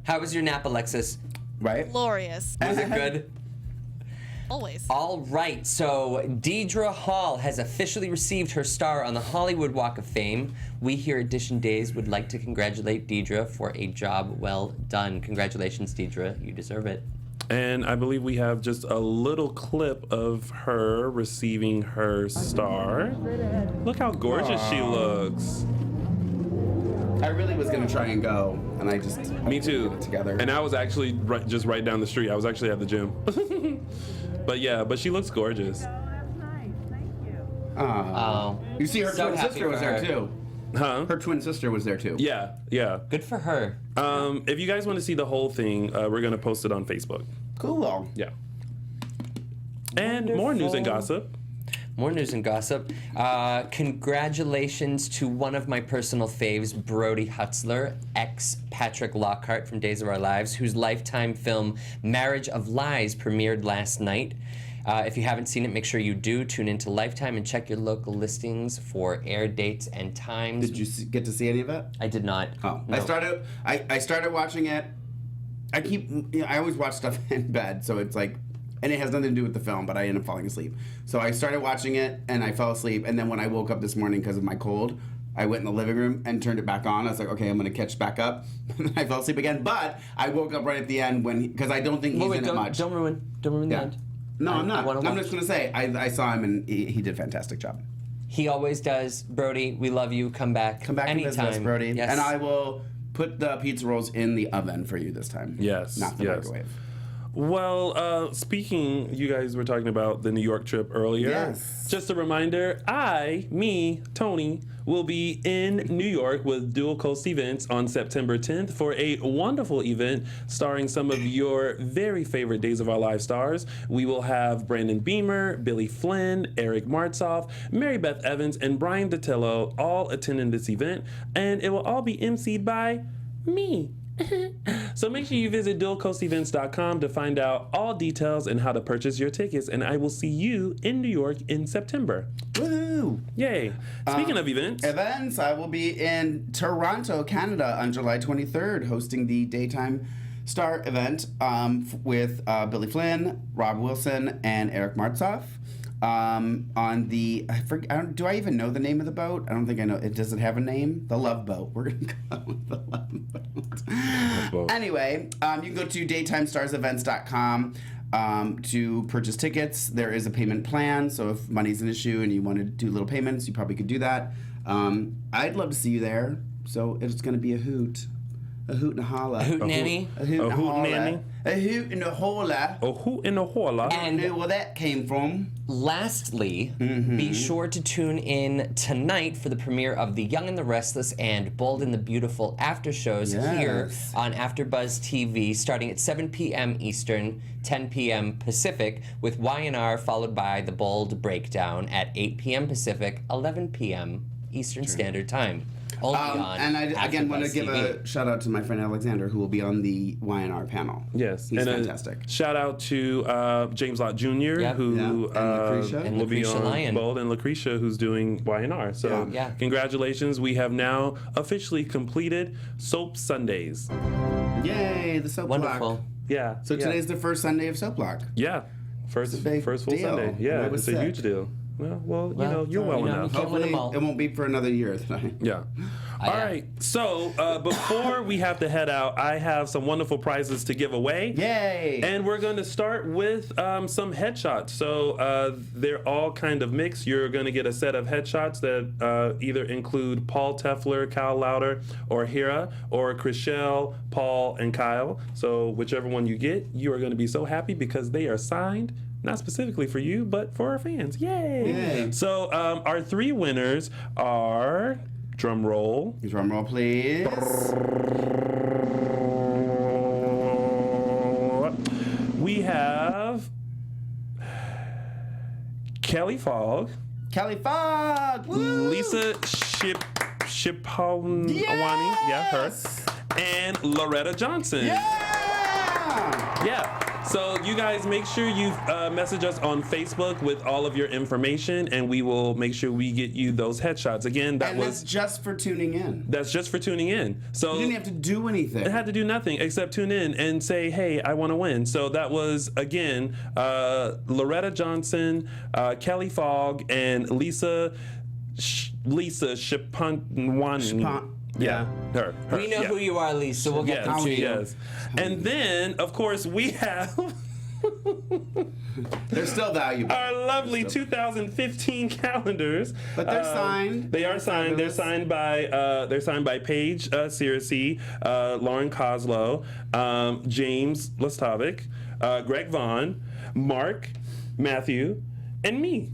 How was your nap, Alexis? Right? Glorious. Was it good? Always. All right, so Deidre Hall has officially received her star on the Hollywood Walk of Fame. We here at Dish and Days would like to congratulate Deidre for a job well done. Congratulations, Deidre. You deserve it. And I believe we have just a little clip of her receiving her star. Look how gorgeous she looks. I really was going to try and go, and I just... Me too. Get it together. And I was actually just right down the street. I was actually at the gym. But she looks gorgeous. Oh. You see, her So twin happy sister was for there her. too. Huh? Her twin sister was there too. Yeah. Good for her. If you guys want to see the whole thing, we're going to post it on Facebook. Cool. Yeah. And more news and gossip. More news and gossip. Congratulations to one of my personal faves, Brody Hutzler, ex-Patrick Lockhart from Days of Our Lives, whose Lifetime film Marriage of Lies premiered last night. If you haven't seen it, make sure you do. Tune into Lifetime and check your local listings for air dates and times. Did you get to see any of it? I did not. Oh, No. I started watching it. I always watch stuff in bed, so it's like, and it has nothing to do with the film, but I end up falling asleep. So I started watching it, and I fell asleep, and then when I woke up this morning because of my cold, I went in the living room and turned it back on. I was like, okay, I'm going to catch back up. And I fell asleep again, but I woke up right at the end because I don't think he's in it much. Don't ruin the end. No, I'm not. wanna I'm watch. just going to say, I saw him, and he did a fantastic job. He always does. Brody, we love you. Come back. Come back anytime. and visit us, Brody. Yes. And I will put the pizza rolls in the oven for you this time. Yes. Not the microwave. Well, speaking, you guys were talking about the New York trip earlier. Yes. Just a reminder, Tony, will be in New York with Dual Coast Events on September 10th for a wonderful event starring some of your very favorite Days of Our Lives stars. We will have Brandon Beamer, Billy Flynn, Eric Martzoff, Mary Beth Evans, and Brian Datillo all attending this event, and it will all be emceed by me. So make sure you visit dualcoastevents.com to find out all details and how to purchase your tickets, and I will see you in New York in September. Woo! Yay. Speaking of events. I will be in Toronto, Canada on July 23rd hosting the Daytime Star event with Billy Flynn, Rob Wilson, and Eric Martzoff. On the, do I even know the name of the boat? I don't think I know. Does it have a name? The Love Boat. We're going to go with the Love Boat. Anyway, you can go to daytimestarsevents.com to purchase tickets. There is a payment plan, so if money's an issue and you want to do little payments, you probably could do that. I'd love to see you there, so it's going to be a hoot. A hoot and a holla. A hoot nanny. A hoot and a holla. A hoot and a holla. A hoot and a holla. I knew where that came from. Lastly, be sure to tune in tonight for the premiere of The Young and the Restless and Bold and the Beautiful after shows here on AfterBuzz TV, starting at 7 p.m. Eastern, 10 p.m. Pacific, with Y&R followed by The Bold Breakdown at 8 p.m. Pacific, 11 p.m. Eastern Standard Time. Only on And I again want to AfterBuzz give TV. a shout out to my friend Alexander, who will be on the YNR panel. Yes, he's and fantastic. Shout out to James Lott Jr., Yep. who And will be Lucretia on Lyon. Bold, and Lucretia, who's doing YNR. So Yeah. congratulations. We have now officially completed Soap Sundays. Yay, the soap Wonderful. block. Yeah. So today's the first Sunday of soap block. Yeah. First It's a big full deal. Sunday. Yeah, I was it's a sick. huge deal. Well, you know, you're you well know, enough. you can't win Hopefully, them all. it won't be for another year. Yeah. All right. So before we have to head out, I have some wonderful prizes to give away. Yay! And we're going to start with some headshots. So they're all kind of mixed. You're going to get a set of headshots that either include Paul Tefler, Kyle Lauder, or Hira, or Chriselle, Paul, and Kyle. So whichever one you get, you are going to be so happy because they are signed. Not specifically for you, but for our fans. Yay! Yay. So our 3 winners are, drum roll. Drum roll, please. We have Kelly Fogg, Kelly Fogg. Woo! Lisa Shipawani, yeah, her, and Loretta Johnson. Yeah. So you guys make sure you message us on Facebook with all of your information, and we will make sure we get you those headshots. Again, that's just for tuning in. That's just for tuning in. So you didn't have to do anything. It had to do nothing except tune in and say, "Hey, I want to win." So that was again Loretta Johnson, Kelly Fogg, and Lisa Shipawani. Yeah, her. We know who you are, Lisa. We'll get them to you. Yes. And then, of course, we have They're still valuable. our lovely 2015 calendars. But they're signed. They are signed. They're signed by Paige Searcy, Lauren Koslow, James Lastovic, Greg Vaughn, Mark, Matthew, and me.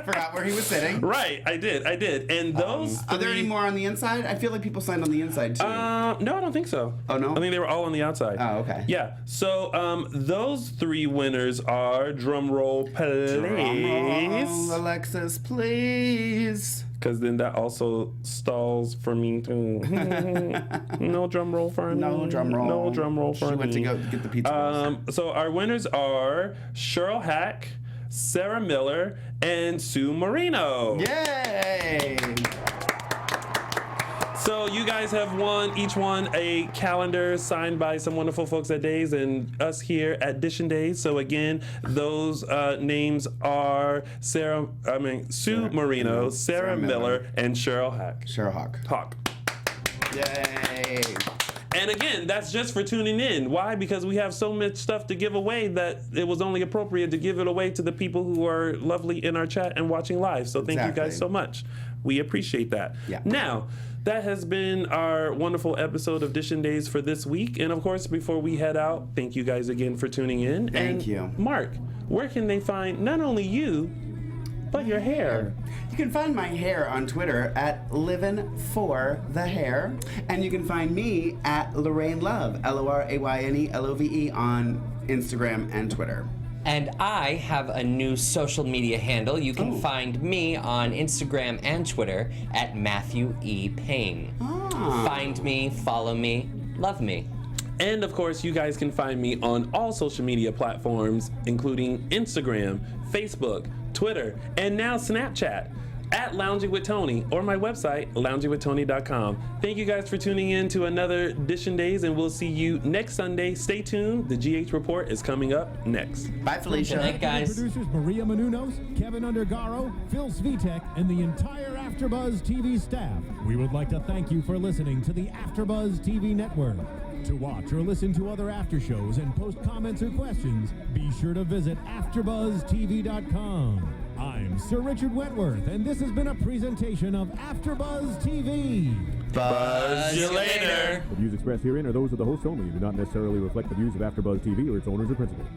Forgot where he was sitting. Right, I did. And those Are there any more on the inside? I feel like people signed on the inside too. No, I don't think so. Oh, no? I think they were all on the outside. Oh, okay. Yeah. So those 3 winners are, drum roll, please. Drum roll, Alexis, please. Because then that also stalls for me too. No drum roll for me. No drum roll. No drum roll for me. She went to go get the pizza rolls. So our winners are Cheryl Hack, Sarah Miller, and Sue Marino. Yay! So you guys have each won a calendar signed by some wonderful folks at Days and us here at Dishin Days. So again, those names are Sue Marino, Sarah Miller, and Cheryl Hack. Hawk. Yay! And again, that's just for tuning in. Why? Because we have so much stuff to give away that it was only appropriate to give it away to the people who are lovely in our chat and watching live. So thank you guys so much. We appreciate that. Yeah. Now, that has been our wonderful episode of Dishin Days for this week. And of course, before we head out, thank you guys again for tuning in. Thank you. Mark, where can they find not only you, but your hair? You can find my hair on Twitter at LivinForTheHair. And you can find me at Lorraine Love, LORAYNELOVE on Instagram and Twitter. And I have a new social media handle. You can find me on Instagram and Twitter at Matthew E. Paine. Find me, follow me, love me. And of course, you guys can find me on all social media platforms, including Instagram, Facebook, Twitter, and now Snapchat at Lounging with Tony, or my website, loungingwithtony.com. Thank you guys for tuning in to another Dishin Days, and we'll see you next Sunday. Stay tuned. The GH Report is coming up next. Bye, Felicia. Good night, guys. Producers Maria Menounos, Kevin Undergaro, Phil Svitek, and the entire AfterBuzz TV staff. We would like to thank you for listening to the AfterBuzz TV network. To watch or listen to other after shows and post comments or questions, be sure to visit AfterBuzzTV.com. I'm Sir Richard Wentworth, and this has been a presentation of AfterBuzz TV. Buzz you later. The views expressed herein are those of the hosts only and do not necessarily reflect the views of AfterBuzz TV or its owners or principals.